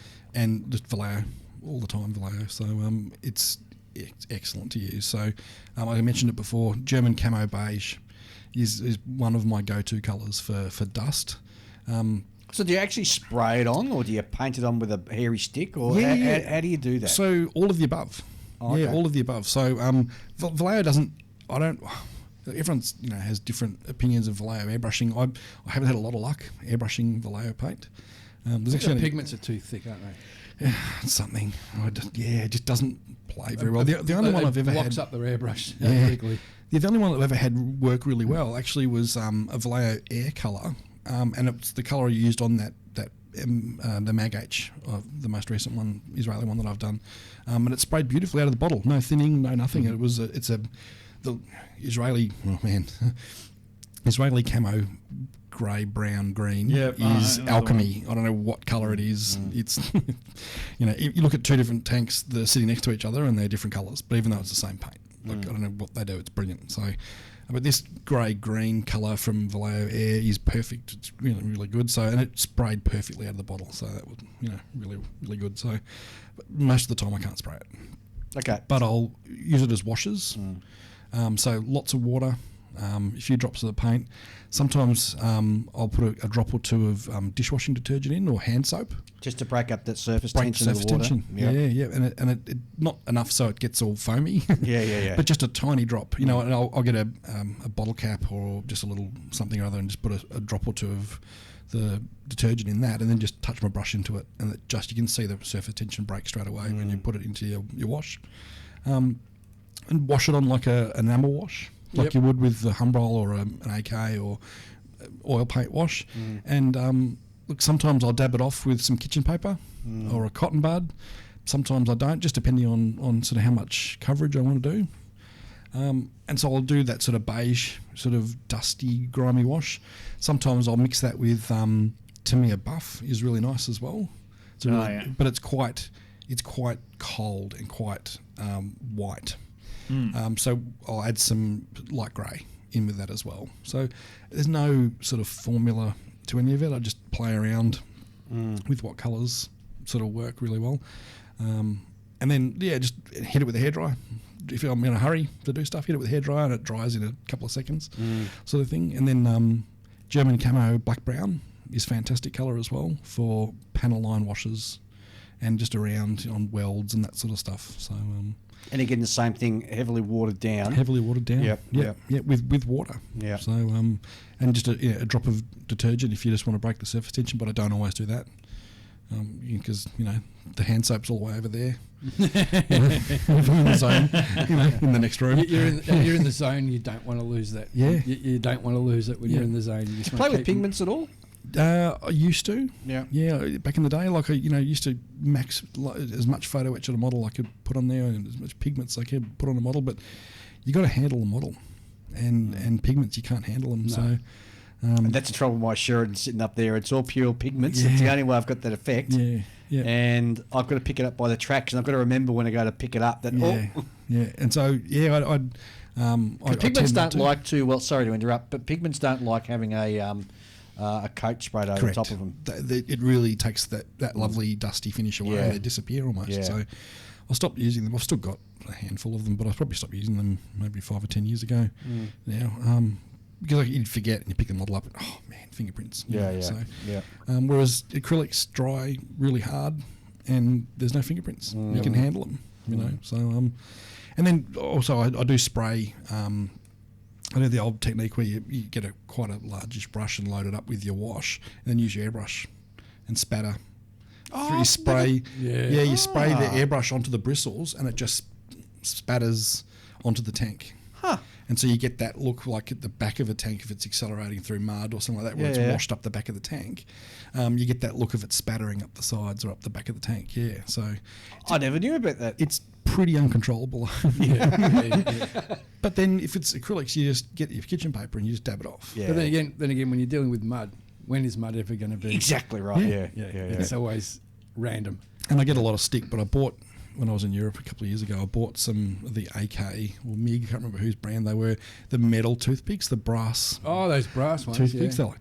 just Vallejo all the time. Vallejo. So it's excellent to use. So I mentioned it before. German camo beige is one of my go-to colours for dust. So do you actually spray it on, or do you paint it on with a hairy stick, or how do you do that? So all of the above. Oh, okay. Yeah, all of the above. So Vallejo doesn't. I don't. Everyone's has different opinions of Vallejo airbrushing. I haven't had a lot of luck airbrushing Vallejo paint. There's The actually pigments are too thick, aren't they? something. It just doesn't play very well. The only one I've ever had blocks up their airbrush Yeah. quickly. The only one that I've ever had work really well actually was a Vallejo Air colour, and it's the colour I used on the Mag H, the most recent one, Israeli one that I've done, and it sprayed beautifully out of the bottle. No thinning, no nothing. It was the Israeli Israeli camo grey, brown, green is alchemy. I don't know what colour it is. It's you look at two different tanks that are sitting next to each other and they're different colours, but even though it's the same paint. I don't know what they do. It's brilliant. So, but this grey-green colour from Vallejo Air is perfect. It's really, really good. So, and it sprayed perfectly out of the bottle. So that was, really, really good. So, but most of the time I can't spray it. Okay. But I'll use it as washes. So lots of water, a few drops of the paint. Sometimes I'll put a drop or two of dishwashing detergent in, or hand soap. Just to break up that surface Break tension surface of the water. tension. Yeah. And it not enough so it gets all foamy. Yeah. But just a tiny drop, and I'll get a bottle cap or just a little something or other, and just put a drop or two of the detergent in that, and then just touch my brush into it, and you can see the surface tension break straight away when you put it into your wash, and wash it on like an enamel wash, like you would with the Humbrol or an AK or oil paint wash, and look, sometimes I'll dab it off with some kitchen paper or a cotton bud. Sometimes I don't, just depending on sort of how much coverage I want to do. And so I'll do that sort of beige, sort of dusty, grimy wash. Sometimes I'll mix that with Tamiya Buff is really nice as well. But it's quite cold and quite white. So I'll add some light grey in with that as well. So there's no sort of formula to any of it. I just play around with what colours sort of work really well. And then, just hit it with a hairdryer. If I'm in a hurry to do stuff, hit it with a hairdryer and it dries in a couple of seconds, sort of thing. And then German Camo Black Brown is fantastic colour as well for panel line washes and just around on welds and that sort of stuff. So and again, the same thing, heavily watered down. Yep. With water. Yeah. So and just a drop of detergent if you just want to break the surface tension, but I don't always do that because the hand soap's all the way over there. If I'm in the zone, in the next room. You're in the zone. You don't want to lose that. Yeah. You don't want to lose it when you're in the zone. You just Play with pigments at all? I used to. Yeah. Back in the day, like I used to max as much photo etch on a model I could put on there, and as much pigments I could put on a model. But you got to handle the model, and pigments you can't handle them. No. So. And that's the trouble with my Sheridan sitting up there. It's all pure pigments. It's the only way I've got that effect. Yeah. And I've got to pick it up by the tracks, and I've got to remember when I go to pick it up that. And so pigments don't like to. Well, sorry to interrupt, but pigments don't like having a coat sprayed over the top of them. It really takes that lovely dusty finish away. They disappear almost. Yeah. So I stopped using them. I've still got a handful of them, but I probably stopped using them maybe 5 or 10 years ago now. Because you'd forget and you pick the model up and, oh man, fingerprints. Whereas acrylics dry really hard and there's no fingerprints. You can handle them, So, and then also I do spray. I do the old technique where you get quite a largish brush and load it up with your wash and then use your airbrush and spatter. You spray you spray the airbrush onto the bristles and it just spatters onto the tank. And so you get that look like at the back of a tank if it's accelerating through mud or something like that, where it's washed up the back of the tank. You get that look of it spattering up the sides or up the back of the tank. Yeah, so I never knew about that. It's pretty uncontrollable. But then if it's acrylics, you just get your kitchen paper and you just dab it off. Yeah. But then again, when you're dealing with mud, when is mud ever going to be? Exactly right. Yeah. It's always random. And I get a lot of stick, but I bought. When I was in Europe a couple of years ago, I bought some of the AK or MIG, I can't remember whose brand they were, the metal toothpicks, the brass. Oh, those brass ones. Toothpicks, they're like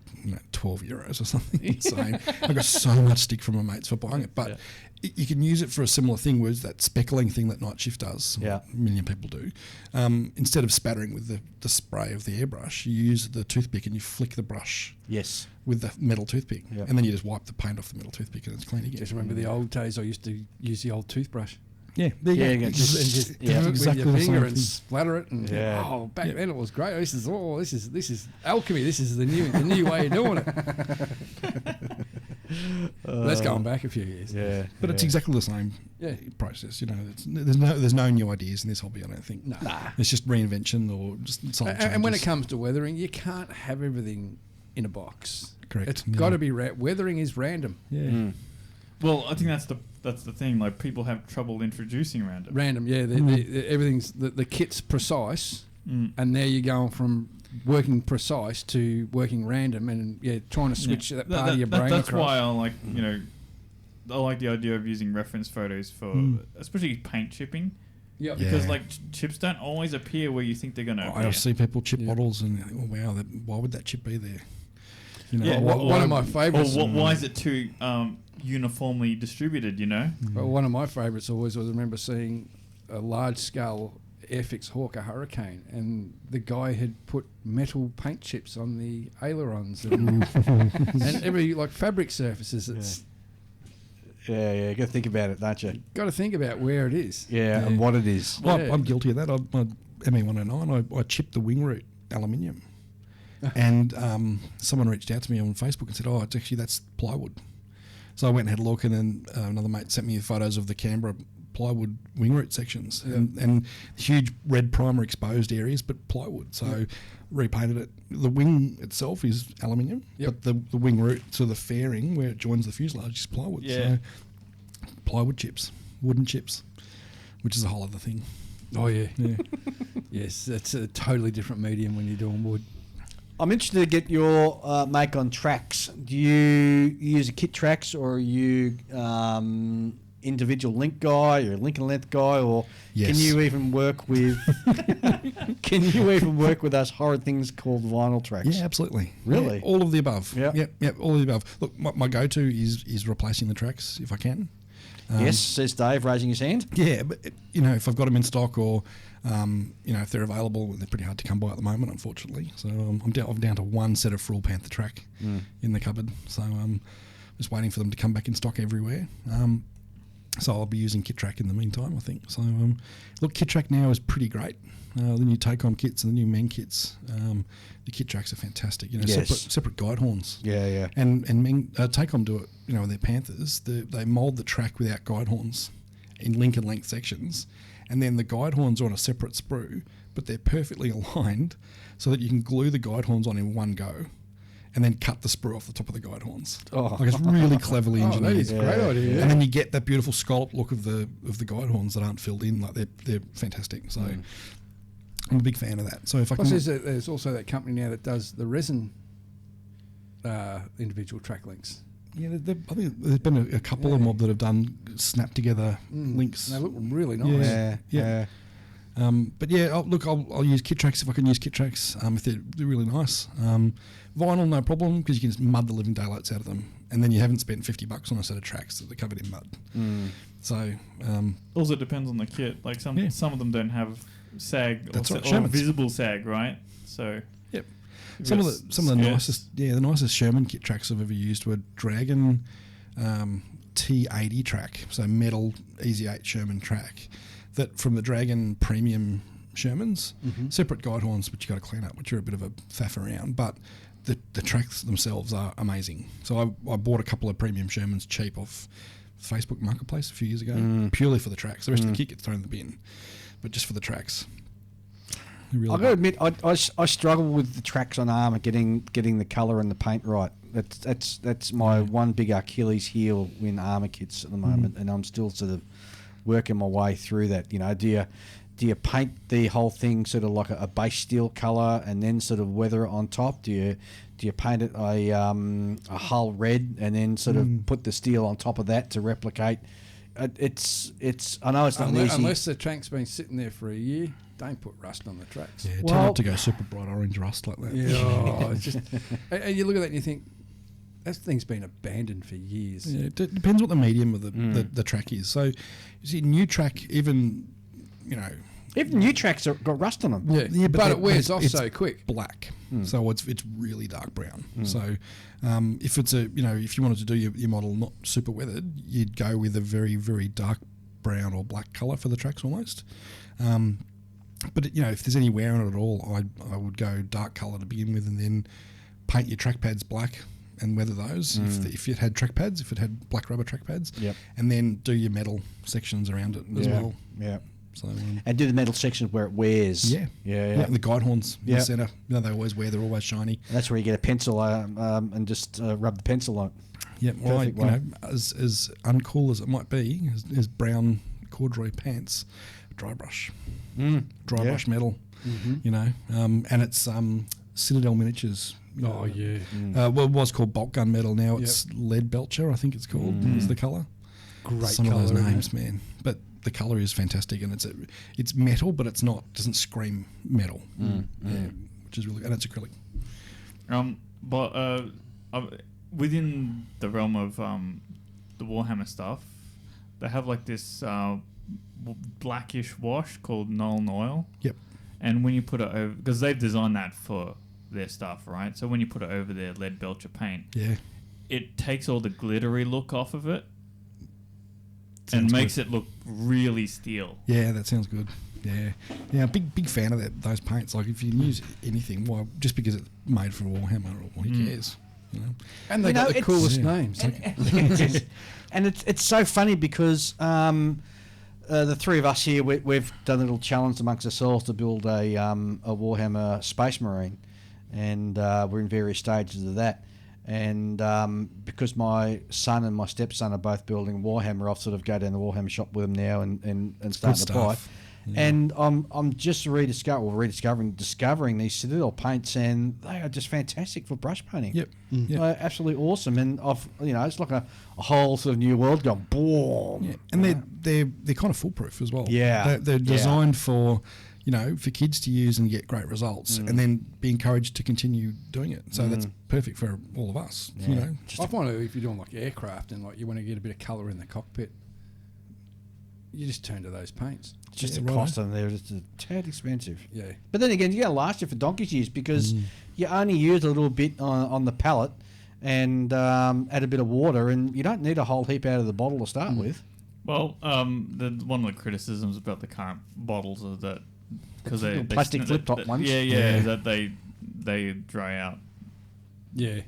€12 or something insane. I got so much stick from my mates for buying it. But you can use it for a similar thing, whereas that speckling thing that Night Shift does, a million people do. Instead of spattering with the spray of the airbrush, you use the toothpick and you flick the brush. Yes. With the metal toothpick. Yep. And then you just wipe the paint off the metal toothpick and it's clean again. Just remember the old days I used to use the old toothbrush. Yeah, there you go. Just exactly with your the finger same and thing. splatter it. And back then it was great. This is alchemy. This is the new way of doing it. That's going back a few years. Yeah, but it's exactly the same process. There's no new ideas in this hobby. I don't think. Nah. It's just reinvention or just solid changes. And when it comes to weathering, you can't have everything in a box. Correct. It's got to be weathering is random. Yeah. Well, I think that's the thing. Like people have trouble introducing random. Everything's the kit's precise, and there you're going from working precise to working random, and trying to switch that part of your brain That's across. why I like I like the idea of using reference photos for especially paint chipping. Yeah, because chips don't always appear where you think they're going to appear. I see people chip bottles and think, oh wow, why would that chip be there? One of my favourites. Why is it too uniformly distributed? Well, one of my favourites always was I remember seeing a large scale Airfix Hawker Hurricane, and the guy had put metal paint chips on the ailerons and every like fabric surfaces. It's Yeah, you got to think about it, don't you? got to think about where it is. Yeah, and what it is. Well, Yeah. I'm guilty of that. My ME109, I chipped the wing root aluminium. And someone reached out to me on Facebook and said, "Oh, it's actually that's plywood." So I went and had a look, and then another mate sent me photos of the Canberra plywood wing root sections and huge red primer exposed areas, but plywood. So repainted it. The wing itself is aluminium, but the wing root, so the fairing where it joins the fuselage is plywood. Yeah. So plywood chips, wooden chips, which is a whole other thing. Oh yeah, Yeah. yes, that's a totally different medium when you're doing wood. I'm interested to get your make on tracks. Do you use a kit tracks, or are you individual link guy, or a link and length guy, or Yes. can you even work with those horrid things called vinyl tracks? Yeah, absolutely. Really? Yeah, all of the above. Yeah. Yep, all of the above. Look, my go-to is replacing the tracks if I can. Yes, says Dave, raising his hand. Yeah, but if I've got them in stock, or if they're available, they're pretty hard to come by at the moment, unfortunately. So I'm down to one set of Frill Panther track in the cupboard. So I'm just waiting for them to come back in stock everywhere. So I'll be using Kit Track in the meantime, I think. So look, Kit Track now is pretty great. The new Take-On kits and the new Men kits, the Kit Tracks are fantastic. Yes. Separate guide horns. Yeah. And Men, Take-On do it, with their Panthers. They mould the track without guide horns in link and length sections, and then the guide horns are on a separate sprue, but they're perfectly aligned so that you can glue the guide horns on in one go, and then cut the sprue off the top of the guide horns. Oh. Like, it's really cleverly Oh, engineered. that is a great idea. Yeah. And then you get that beautiful scallop look of the guide horns that aren't filled in. Like, they're fantastic. So I'm a big fan of that. So if I Plus, can, there's also that company now that does the resin individual track links. yeah, I think there's been a couple of them that have done snap together links. They look really nice. Yeah. But yeah, I'll use Kit Tracks if I can use Kit Tracks. If they're really nice. Vinyl, no problem, because you can just mud the living daylights out of them, and then you haven't spent $50 on a set of tracks that are covered in mud. So Also depends on the kit. Like some of them don't have sag That's right, or Sherman's. visible sag, right? So yep. you've Some of got the nicest Sherman Kit Tracks I've ever used were Dragon T80 track, so metal Easy 8 Sherman track, that from the Dragon Premium Shermans, separate guide horns, which you got to clean up, which are a bit of a faff around, but the tracks themselves are amazing. So I bought a couple of premium Shermans cheap off Facebook Marketplace a few years ago, purely for the tracks. The rest of the kit gets thrown in the bin, but just for the tracks. Really I've got to admit, I struggle with the tracks on armour, getting the colour and the paint right. That's my one big Achilles heel in armour kits at the moment, and I'm still sort of working my way through that. Do you paint the whole thing sort of like a base steel colour and then sort of weather it on top? Do you paint it a hull red and then sort of put the steel on top of that to replicate? It's I know it's not easy. Unless the track's been sitting there for a year, don't put rust on the tracks. Yeah, tell Well- not to go super bright orange rust like that. Yeah, it's just, and you look at that and you think, that thing's been abandoned for years. Yeah, it depends what the medium of the track is. So, you see, new track, even Even new tracks got rust on them. Yeah, but it wears off it's so quick. black, so it's really dark brown. So, if it's if you wanted to do your model not super weathered, you'd go with a very, very dark brown or black colour for the tracks almost. But if there's any wear on it at all, I would go dark colour to begin with, and then paint your track pads black and weather those if it had track pads, if it had black rubber track pads, and then do your metal sections around it as well. Yeah. So And do the metal sections where it wears. yeah, the guide horns in Yeah. the centre. They always wear. They're always shiny. That's where you get a pencil and just rub the pencil on it. Yeah, well, Perfect way. as uncool as it might be, as brown corduroy pants, dry brush Yeah. metal. And it's Citadel Miniatures. Oh, yeah. Well, it was called bolt gun metal. Now it's lead belcher, I think it's called. Is the colour. Great Some colour. of those isn't names, it? man. But the colour is fantastic, and it's metal, but it's not doesn't scream metal. Which is really, and it's acrylic. But within the realm of the Warhammer stuff, they have like this blackish wash called Nuln Oil. Yep. And when you put it over, because they've designed that for their stuff, right? So when you put it over their lead belcher paint, Yeah. it takes all the glittery look off of it Sounds and makes good. it look really steel. Yeah, that sounds good. Yeah, yeah, big fan of those paints. Like if you can use anything, why just because it's made for Warhammer, or who cares? You know? And they You got know, the it's- coolest Yeah. names. And it's so funny because the three of us here, we've done a little challenge amongst ourselves to build a Warhammer Space Marine, and we're in various stages of that. And because my son and my stepson are both building Warhammer, I've sort of go down the Warhammer shop with them now and starting to buy. stuff. Yeah. And I'm just discovering these Citadel paints, and they are just fantastic for brush painting. Yep. Yep. Absolutely awesome. And it's like a whole sort of new world going boom. Yeah, and they're kind of foolproof as well. Yeah. They're designed for, for kids to use and get great results, and then be encouraged to continue doing it. So that's perfect for all of us. Yeah. I find if you're doing like aircraft and like you want to get a bit of colour in the cockpit, you just turn to those paints. Just Yeah, the right. cost of them there is a tad expensive. Yeah. But then again, you're going to last you for donkey's years because you only use a little bit on the pallet and add a bit of water, and you don't need a whole heap out of the bottle to start with. Well, one of the criticisms about the current bottles is that because Little plastic flip-top ones. yeah, that they dry out. Yeah.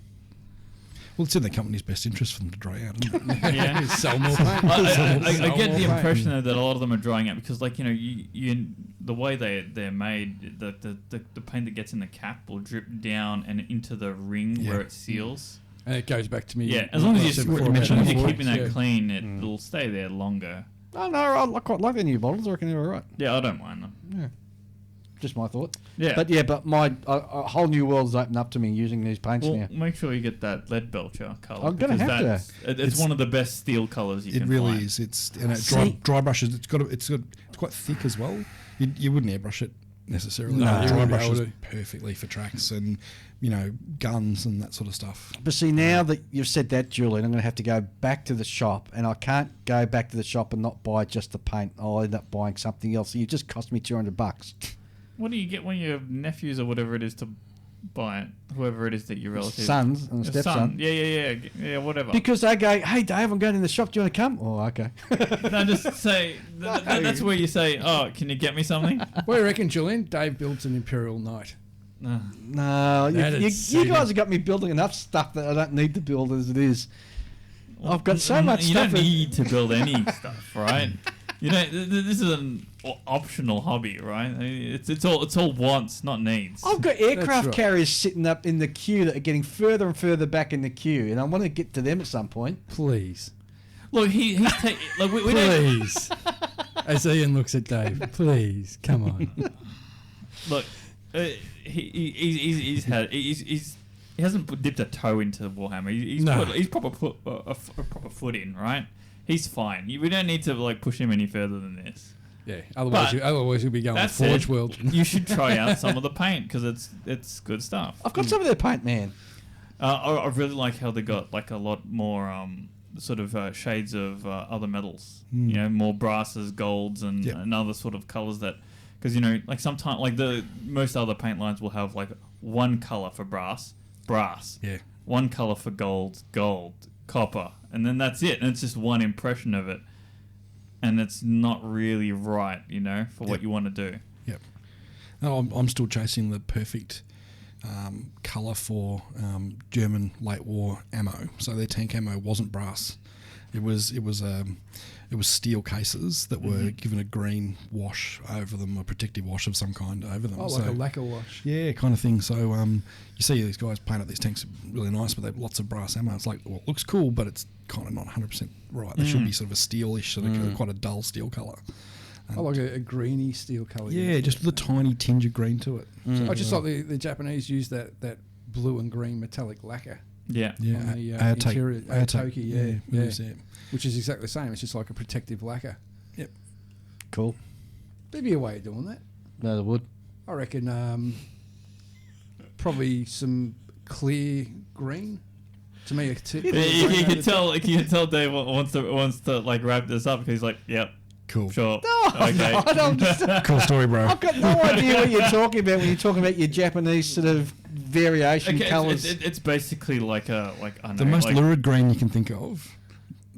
Well, it's in the company's best interest for them to dry out, isn't it? Yeah. Sell more paint. I get the Sell more impression paint. that a lot of them are drying out because, like, you the way they're made, the paint that gets in the cap will drip down and into the ring where it seals. And it goes back to me. Yeah, as long as said you're before about keeping that yeah. clean, it'll stay there longer. Oh, no, I quite like the new bottles. I reckon they're all right. Yeah, I don't mind them. Yeah. Just my thought. Yeah, But my a whole new world's opened up to me using these paints well, now. make sure you get that lead belcher color. I'm gonna because have to. It's one of the best steel colors you It can really find. is. It's and See- dry brushes. It's quite thick as well. You wouldn't airbrush it necessarily. No, But you dry wouldn't be brushes able to. perfectly for tracks and guns and that sort of stuff. But see, now that you've said that, Julian, I'm going to have to go back to the shop, and I can't go back to the shop and not buy just the paint. I'll end up buying something else. You just cost me $200. What do you get when your nephews or whatever it is to buy it? Whoever it is that your relative. Sons and Your stepson. son. Yeah, whatever. Because they go, hey, Dave, I'm going in the shop. Do you want to come? Oh, okay. No, just say that's where you say, "Oh, can you get me something?" What do you reckon, Julian? Dave builds an Imperial Knight. No, That'd you suit guys him. have got me building enough stuff that I don't need to build as it is. I've got so much You stuff. don't need to build any stuff, right? This is an optional hobby, right? It's all wants, not needs. I've got aircraft right. carriers sitting up in the queue that are getting further and further back in the queue, and I want to get to them at some point. Please. Look, we don't. Please. As Ian looks at Dave, please, come on. Look, he hasn't dipped a toe into Warhammer. He's proper put a proper foot in, right? He's fine. We don't need to push him any further than this. Yeah, otherwise he'll be going That's Forge it. World. You should try out some of the paint because it's good stuff. I've got some of their paint, man. I really like how they got a lot more sort of shades of other metals. More brasses, golds, and other sort of colors that. Because sometimes the most other paint lines will have one color for brass, Yeah. one color for gold, copper, and then that's it. And it's just one impression of it, and it's not really right, for what you want to do. Yep. No, I'm still chasing the perfect colour for German late war ammo. So their tank ammo wasn't brass. It was steel cases that were given a green wash over them, a protective wash of some kind over them. Oh, like a lacquer wash. Yeah, kind of thing. So you see these guys paint up these tanks really nice, but they have lots of brass ammo. It's it looks cool, but it's kind of not 100% right. They should be sort of a steelish, sort of quite a dull steel colour. I like a greeny steel colour. Yeah, just with a tiny tinge of green to it. I just thought the Japanese used that blue and green metallic lacquer Yeah. Yeah, on the Aoteike. interior. Aoteike, Aoteike, we yeah. use that. Which is exactly the same. It's just like a protective lacquer. Yep. Cool. There'd be a way of doing that. No, they would. I reckon probably some clear green. To me, a tip. You can tell Dave wants to wrap this up because he's like, yep, Cool. Sure. Okay. I'm just, Cool story, bro. I've got no idea what you're talking about when you're talking about your Japanese sort of variation Okay, colours. it's basically like I don't The know, most like, lurid green you can think of.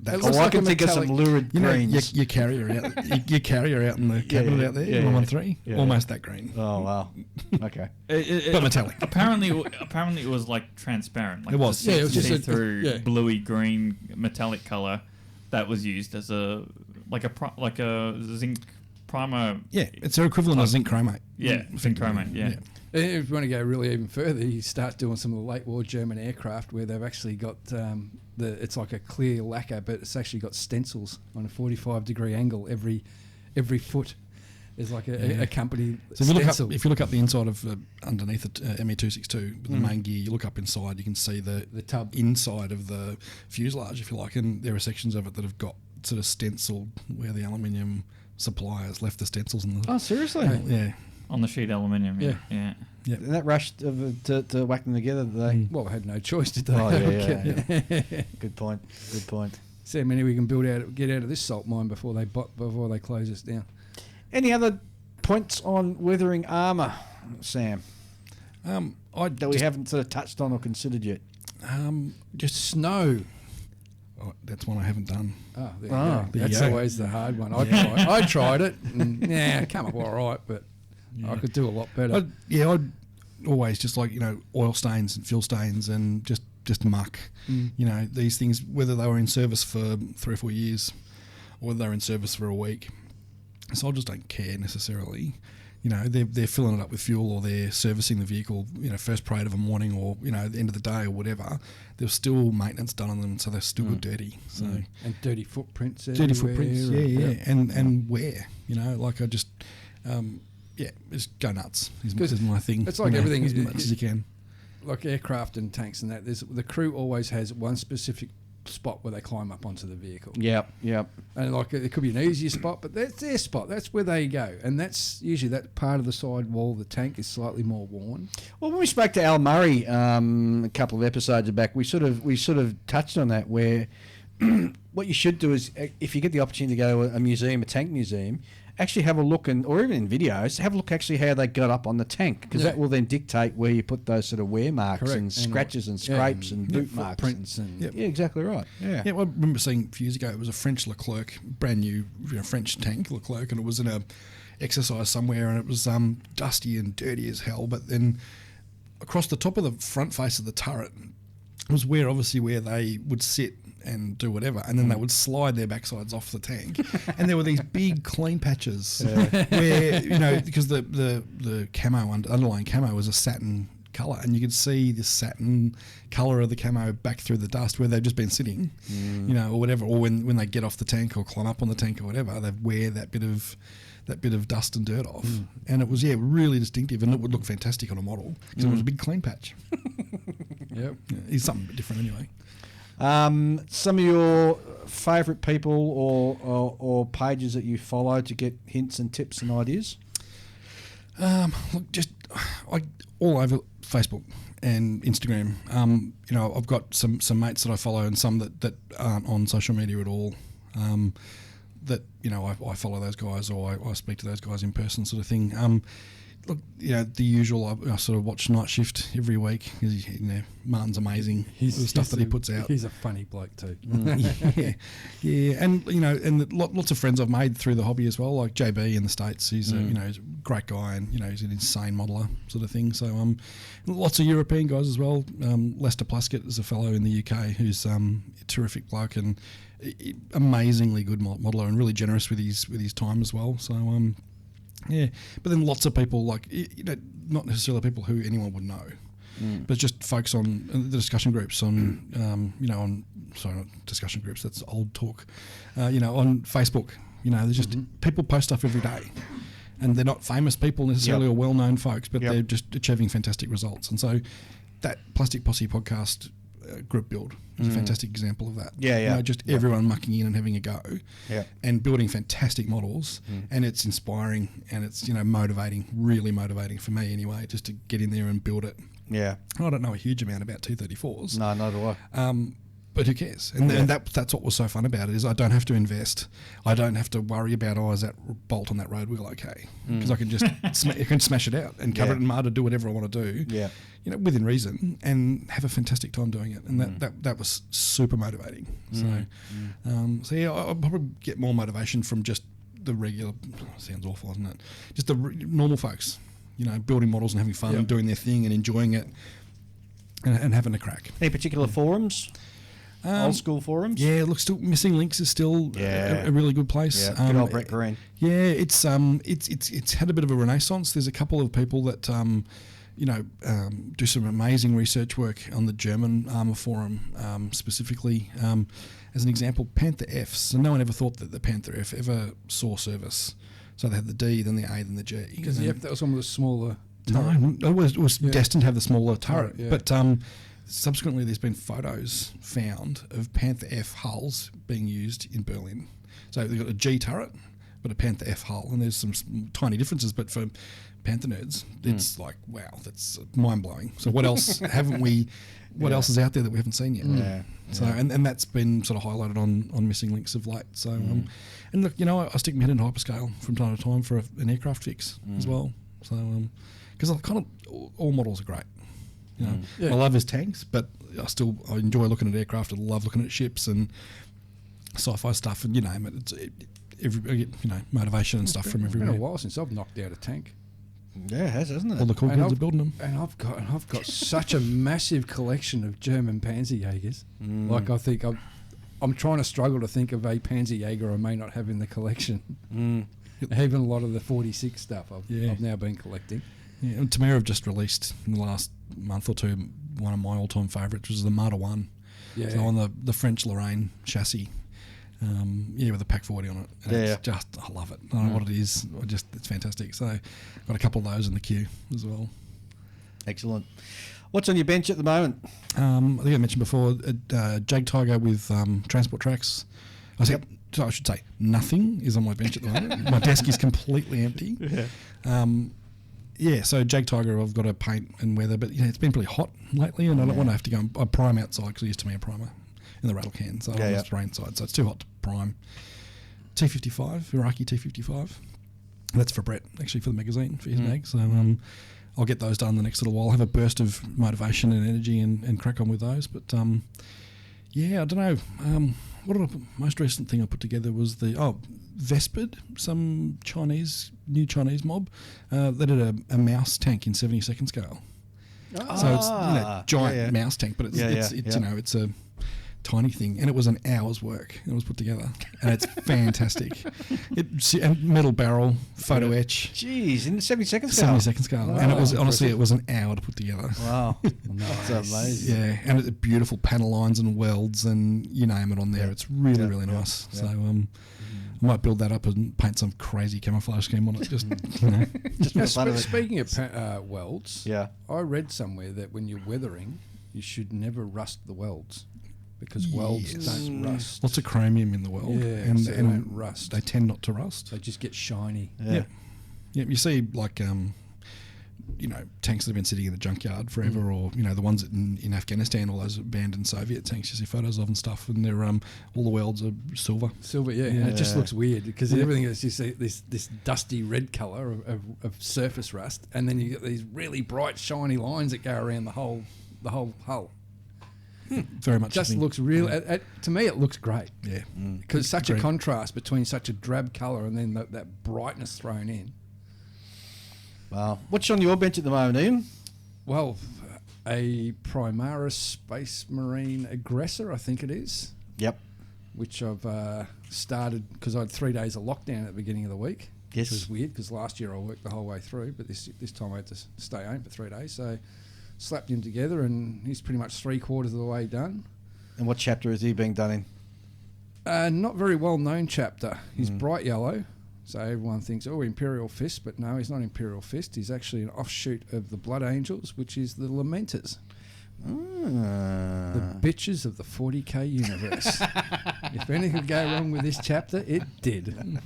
That's looks I like can a think of some metallic- lurid you know, greens. your carrier out, your carrier out in the cabinet out there, yeah, 113, yeah. almost that green, Oh, wow. Okay. but metallic. Apparently it was like transparent. Like It was. the Yeah, it was just a- see-through yeah. bluey green metallic color that was used as a zinc primer. Yeah, it's their equivalent of zinc chromate. Yeah, zinc chromate. Yeah. If you want to go really even further, you start doing some of the late war German aircraft where they've actually got it's like a clear lacquer, but it's actually got stencils on a 45-degree angle every foot. There's like a company So stencil. if you look up the inside of underneath the ME262, the main gear, you look up inside, you can see the tub. inside of the fuselage, if you like, and there are sections of it that have got sort of stenciled where the aluminium suppliers left the stencils in the. Oh, seriously? Yeah. On the sheet aluminium. Yeah. Yeah. And that rush to whack them together, did they? Well, I had no choice, did they? Oh, yeah. Good point. Good point. See how many we can get out of this salt mine before they close us down. Any other points on weathering armour, Sam, that we haven't sort of touched on or considered yet? Just snow. Oh, that's one I haven't done. Oh, there Oh, you go. there you That's go. always the hard one. I tried it. And, come up all right, but I could do a lot better. I'd always just like, oil stains and fuel stains and just muck. These things, whether they were in service for 3 or 4 years or whether they're in service for a week. So I just don't care necessarily. They're filling it up with fuel or they're servicing the vehicle, first parade of a morning or, at the end of the day or whatever. There's still maintenance done on them, so they're still dedirty. So And dirty footprints dirty everywhere. footprints, and wear. I just, just go nuts is my thing. it's like everything as much as you can. Like aircraft and tanks and that. The crew always has one specific spot where they climb up onto the vehicle. Yep. And like it could be an easier spot, but that's their spot. That's where they go, and that's usually that part of the side wall of the tank is slightly more worn. Well, when we spoke to Al Murray a couple of episodes back, we sort of touched on that. Where what you should do is, if you get the opportunity to go to a museum, a tank museum, actually have a look, or even in videos, have a look actually how they got up on the tank, because that will then dictate where you put those sort of wear marks and scratches and scrapes and boot marks. Footprints and Yeah, exactly right. Yeah. Yeah, well, I remember seeing a few years ago, it was a French Leclerc, brand new French tank Leclerc, and it was in a exercise somewhere, and it was dusty and dirty as hell. But then across the top of the front face of the turret was where they would sit and do whatever, and then they would slide their backsides off the tank, and there were these big clean patches where because the camo underlying camo was a satin colour, and you could see the satin colour of the camo back through the dust where they've just been sitting, or whatever, or when they get off the tank or climb up on the tank or whatever, they wear that bit of dust and dirt off, and it was really distinctive, and it would look fantastic on a model because it was a big clean patch. Yep. It's something a bit different anyway. Some of your favourite people or pages that you follow to get hints and tips and ideas? Look, just all over Facebook and Instagram. I've got some mates that I follow and some that aren't on social media at all. That I follow those guys or I speak to those guys in person, sort of thing. Look, the usual. I sort of watch Night Shift every week. Martin's amazing. The stuff that he puts out. He's a funny bloke too. yeah, and lots of friends I've made through the hobby as well, like JB in the States. He's he's a great guy, and he's an insane modeller, sort of thing. So lots of European guys as well. Lester Plaskett is a fellow in the UK who's a terrific bloke and amazingly good modeller and really generous with his time as well. So yeah, but then lots of people not necessarily people who anyone would know, but just folks on the discussion groups on not discussion groups, that's old talk, on Facebook. There's just people post stuff every day, and they're not famous people necessarily or well-known folks, but they're just achieving fantastic results. And so that Plastic Posse podcast group build is a fantastic example of that. Everyone mucking in and having a go, and building fantastic models, and it's inspiring and it's motivating, really motivating for me anyway, just to get in there and build it. I don't know a huge amount about 234s. No, neither do I. But who cares? And that's what was so fun about it, is I don't have to invest. I don't have to worry about, is that bolt on that road wheel okay? Because I can just I can smash it out and cover it in mud or do whatever I want to do. Yeah. Within reason, and have a fantastic time doing it. And that was super motivating. So yeah, I'll probably get more motivation from just the regular. Sounds awful, isn't it? Just the normal folks. Building models and having fun and doing their thing and enjoying it, and having a crack. Any particular forums? Old school forums? Yeah, look, still Missing Links is still a really good place. Yeah, good old Brett Green. Yeah, it's had a bit of a renaissance. There's a couple of people that do some amazing research work on the German armour forum, specifically. As an example, Panther Fs. So no one ever thought that the Panther F ever saw service. So they had the D, then the A, then the G. Because the F, that was one of the smaller. No, it was destined to have the smaller turret, but. Subsequently, there's been photos found of Panther F hulls being used in Berlin. So they've got a G turret, but a Panther F hull, and there's some tiny differences. But for Panther nerds, it's like, wow, that's mind blowing. So what else haven't we? What else is out there that we haven't seen yet? Yeah. So and that's been sort of highlighted on Missing Links of late. So and look, I stick my head in hyperscale from time to time for an aircraft fix as well. So because all models are great. I love his tanks, but I enjoy looking at aircraft. I love looking at ships and sci-fi stuff, and you name it. It's motivation and stuff from everywhere. It's been a while since I've knocked out a tank. Yeah, it has, hasn't it? All the cool kids are building them. And I've got such a massive collection of German Panzerjägers. Like I think I'm trying to struggle to think of a Panzerjäger I may not have in the collection. Even a lot of the 46 stuff I've now been collecting. Yeah, and Tamara have just released in the last month or two one of my all-time favourites, which is the Marder 1. Yeah. So on the French Lorraine chassis, with a Pack 40 on it. And it's just, I love it. I don't know what it is. It's fantastic. So I've got a couple of those in the queue as well. Excellent. What's on your bench at the moment? I think I mentioned before, Jag Tiger with transport tracks. I should say nothing is on my bench at the moment. My desk is completely empty. So Jag Tiger I've got to paint and weather, but it's been pretty hot lately, and I don't want to have to go and prime outside because I used to be a primer in the rattle can, so I want to spray inside, so it's too hot to prime. T55, Iraqi T55. That's for Brett, actually, for the magazine, for his mag. So I'll get those done the next little while. I'll have a burst of motivation and energy and crack on with those. But I don't know. Most recent thing I put together was the Vespid, some new Chinese mob that had a mouse tank in 72nd scale. So it's giant mouse tank, but it's a tiny thing, and it was an hour's work. It was put together, and it's fantastic. And metal barrel, photo etch. Jeez, in the 72nd scale. 72nd scale, and it was honestly it was an hour to put together. Wow, that's amazing. Yeah, and it's beautiful panel lines and welds, and you name it on there. It's really really nice. So I might build that up and paint some crazy camouflage scheme on it. Just just for the fun of it. Speaking of welds, I read somewhere that when you're weathering, you should never rust the welds. Because welds don't rust. Lots of chromium in the weld. And they don't rust. They tend not to rust. They just get shiny. Yeah. You see, like, tanks that have been sitting in the junkyard forever, or, the ones in Afghanistan, all those abandoned Soviet tanks you see photos of and stuff, and they're all the welds are silver. And it just looks weird because everything is, you see this dusty red colour of surface rust, and then you get these really bright, shiny lines that go around the whole hull. Very much. Just looks real. To me, it looks great. Yeah. Because such a contrast between such a drab colour and then that brightness thrown in. Wow. What's on your bench at the moment, Ian? Well, a Primaris Space Marine Aggressor, I think it is. Yep. Which I've started because I had 3 days of lockdown at the beginning of the week. Yes. Which was weird because last year I worked the whole way through, but this time I had to stay home for 3 days. So slapped him together, and he's pretty much 3/4 of the way done. And what chapter is he being done in? Not very well known chapter. He's bright yellow, so everyone thinks, Imperial Fist, but no, he's not Imperial Fist. He's actually an offshoot of the Blood Angels, which is the Lamenters. The bitches of the 40k universe. If anything could go wrong with this chapter, it did.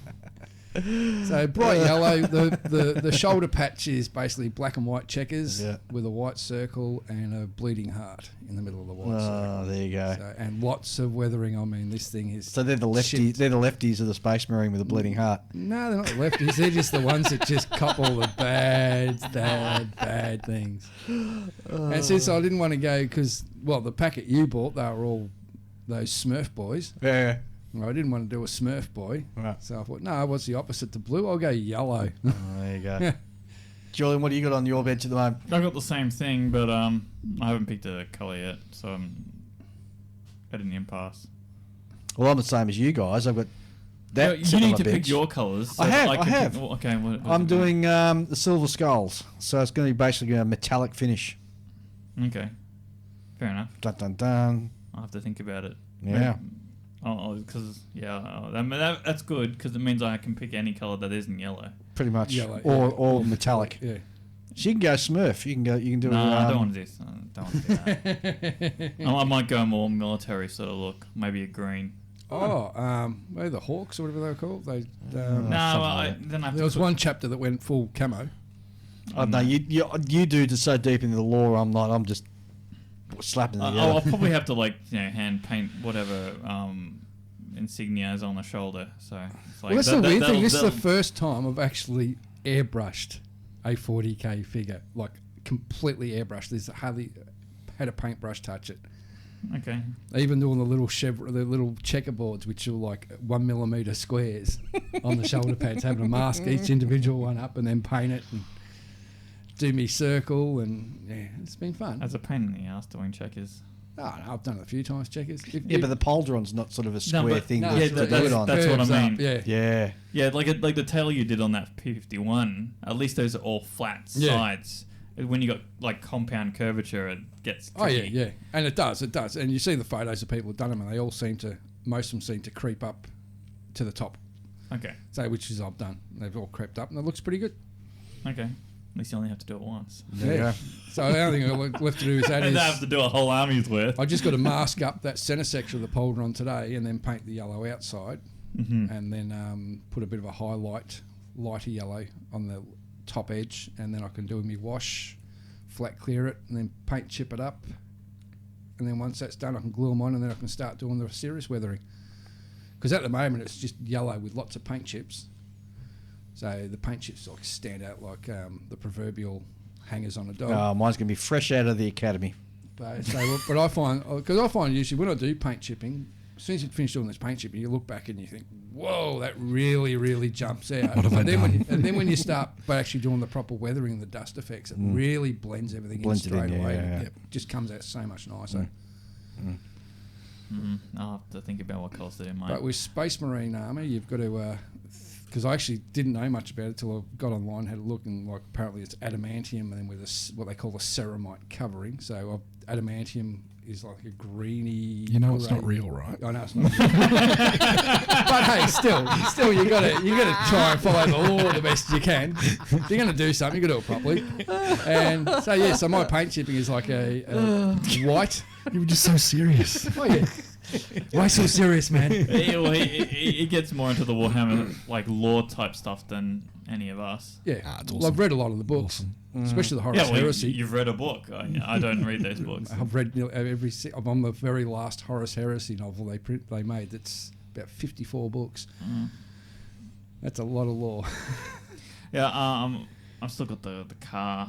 So bright yellow. The shoulder patch is basically black and white checkers with a white circle and a bleeding heart in the middle of the white circle. Oh, there you go. So, and lots of weathering. I mean, this thing is. So they're the lefties. They're the lefties of the Space Marine with a bleeding heart. No, they're not lefties. They're just the ones that just cop all the bad things. And since I didn't want to go because, well, the packet you bought, they were all those Smurf boys. Yeah. I didn't want to do a Smurf boy. Right. So I thought, no, what's the opposite to blue? I'll go yellow. Oh, there you go. Julian, what do you got on your bench at the moment? I got the same thing, but I haven't picked a colour yet, so I'm at an impasse. Well, I'm the same as you guys. I've got that. You sitting on need my to pick bench. your colours. So I have, that I can have. Pick, okay, what I'm is it? doing the silver skulls, so it's going to be basically a metallic finish. Okay, fair enough. Dun dun dun. I'll have to think about it. Yeah. Because that's good because it means I can pick any colour that isn't yellow. Pretty much, Yellow, or metallic. Yeah. So you can go Smurf. You can do. No, I don't want to do this. I don't want to do that. I might go more military sort of look. Maybe a green. Maybe the Hawks or whatever they were called. They. No, then I have There to was put- one chapter that went full camo. Oh, no, you do just so deep into the lore. I'm not. I'm just slapping the I'll probably have to hand paint whatever insignias on the shoulder. So it's like Well, that's the weird thing. This is the that'll- first time I've actually airbrushed a 40k figure, like completely airbrushed. There's hardly had a paintbrush touch it. Okay. Even doing the little checkerboards, which are like 1 millimeter squares on the shoulder pads, having to mask each individual one up and then paint it and do me circle, and yeah, it's been fun. As a pain in the ass doing checkers. Oh, no, I've done it a few times, checkers. Yeah, but the Poldron's not sort of a square thing no, to yeah, do that's- it on. that's what I curves up, mean. Yeah. Yeah. Yeah, like the tail you did on that P51. At least those are all flat Yeah. sides. When you got like compound curvature, it gets Oh yeah, tricky. yeah, and it does, and you see the photos of people who've done them, and they all most of them seem to creep up to the top. Okay. So, which is I've done. They've all crept up, and it looks pretty good. Okay. At least you only have to do it once. There you go. So the only thing I've left to do is I that don't is have to do a whole army's worth. I just got to mask up that centre section of the Poldron today, and then paint the yellow outside, and then put a bit of a lighter yellow on the top edge, and then I can do me wash, flat clear it, and then paint chip it up, and then once that's done I can glue them on, and then I can start doing the serious weathering, because at the moment it's just yellow with lots of paint chips, so the paint chips like stand out like the proverbial hangers on a dog. Oh, mine's going to be fresh out of the academy. But I find usually when I do paint chipping, as soon as you finish doing this paint chipping, you look back and you think, whoa, that really, really jumps out. What have I done? And then when you start by actually doing the proper weathering and the dust effects, it really blends everything Blends in it in, straight away. yeah, and yeah. It just comes out so much nicer. I'll have to think about what colours they might. But with Space Marine armour, you've got to... because I actually didn't know much about it until I got online, had a look, and like apparently it's adamantium, and then with what they call a ceramite covering. So adamantium is like a greeny. You know it's not grey- real, right? I know it's not. But hey, still, you got to try and follow the law the best you can. If you're going to do something, you got to do it properly. And so my paint chipping is like a white. You were just so serious. Oh yeah. Why so serious, man? He gets more into the Warhammer like lore type stuff than any of us. Yeah, It's well, awesome. I've read a lot of the books, especially the Horus Yeah, well, Heresy. you've read a book. I don't read those books. I've read I'm on the very last Horus Heresy novel they made. That's about 54 books. That's a lot of lore. Yeah, I've still got the cars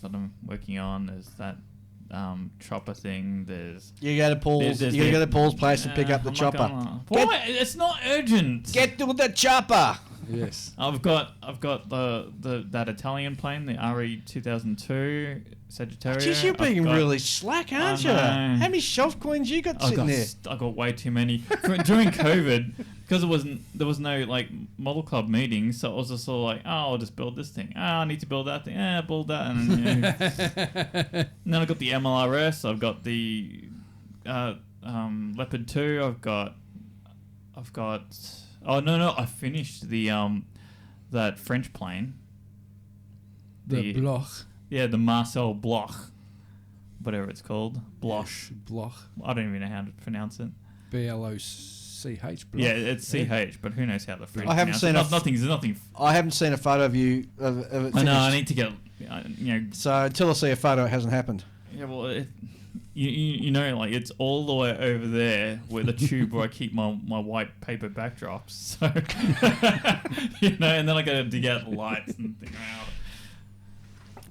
that I'm working on. There's that chopper thing. There's You go to Paul's. There's You got to go the- to Paul's place and pick up the I'm not chopper. gonna- Why? It's not urgent. Get to the chopper. Yes. I've got that Italian plane, the RE 2002 Sagittario. Jeez, you're being I've got- really slack, aren't you? know. How many shelf coins you got sitting there? I got way too many during COVID because there was no like model club meetings, so it was just sort of like, oh, I'll just build this thing. Oh, I need to build that thing. Yeah, build that, and, and then I got the MLRS. I've got the Leopard 2. I've got. Oh no! I finished the that French plane. The Bloch. Yeah, the Marcel Bloch, whatever it's called, Bloch. Bloch. I don't even know how to pronounce it. BLOCH. CH. But Yeah, it's CH, but who knows how the French I haven't pronounce seen it. Nothing. I haven't seen a photo of you of it finished. I know. I need to get. So until I see a photo, it hasn't happened. Yeah, well, you know, like it's all the way over there where the tube where I keep my white paper backdrops. So and then I got to dig out the lights and think, wow.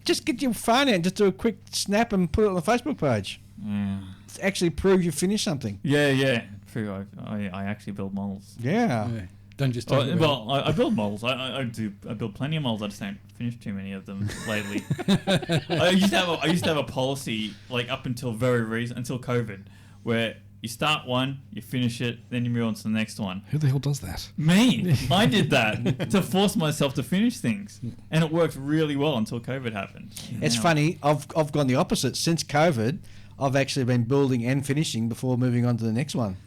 Just get your phone out and just do a quick snap and put it on the Facebook page. Yeah. Actually prove you finished something. Yeah. True. I actually build models. Yeah. Don't just talk about I build models. I build plenty of models. I just don't finish too many of them lately. I used to have a policy like up until until COVID, where you start one, you finish it, then you move on to the next one. Who the hell does that? Me. I did that to force myself to finish things, and it worked really well until COVID happened. It's funny. I've gone the opposite. Since COVID, I've actually been building and finishing before moving on to the next one.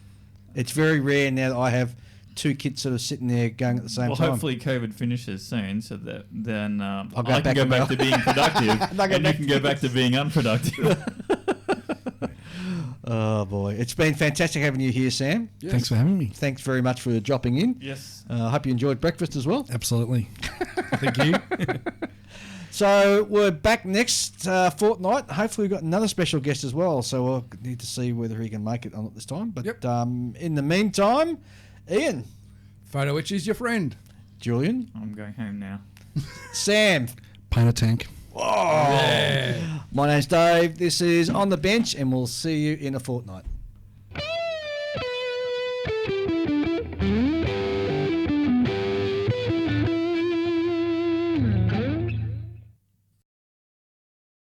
It's very rare now that I have two kits sort of sitting there going at the same time. Well, hopefully COVID finishes soon, so that then I go can go back to being productive, and you can go back to being unproductive. Oh boy, it's been fantastic having you here, Sam. Yes. Thanks for having me. Thanks very much for dropping in. Yes. I hope you enjoyed breakfast as well. Absolutely. Thank you. So we're back next fortnight. Hopefully we've got another special guest as well. So we'll need to see whether he can make it on it this time. But in the meantime, Ian. Photo itch is your friend. Julian. I'm going home now. Sam. Paint a tank. Oh. Yeah. My name's Dave. This is On the Bench, and we'll see you in a fortnight.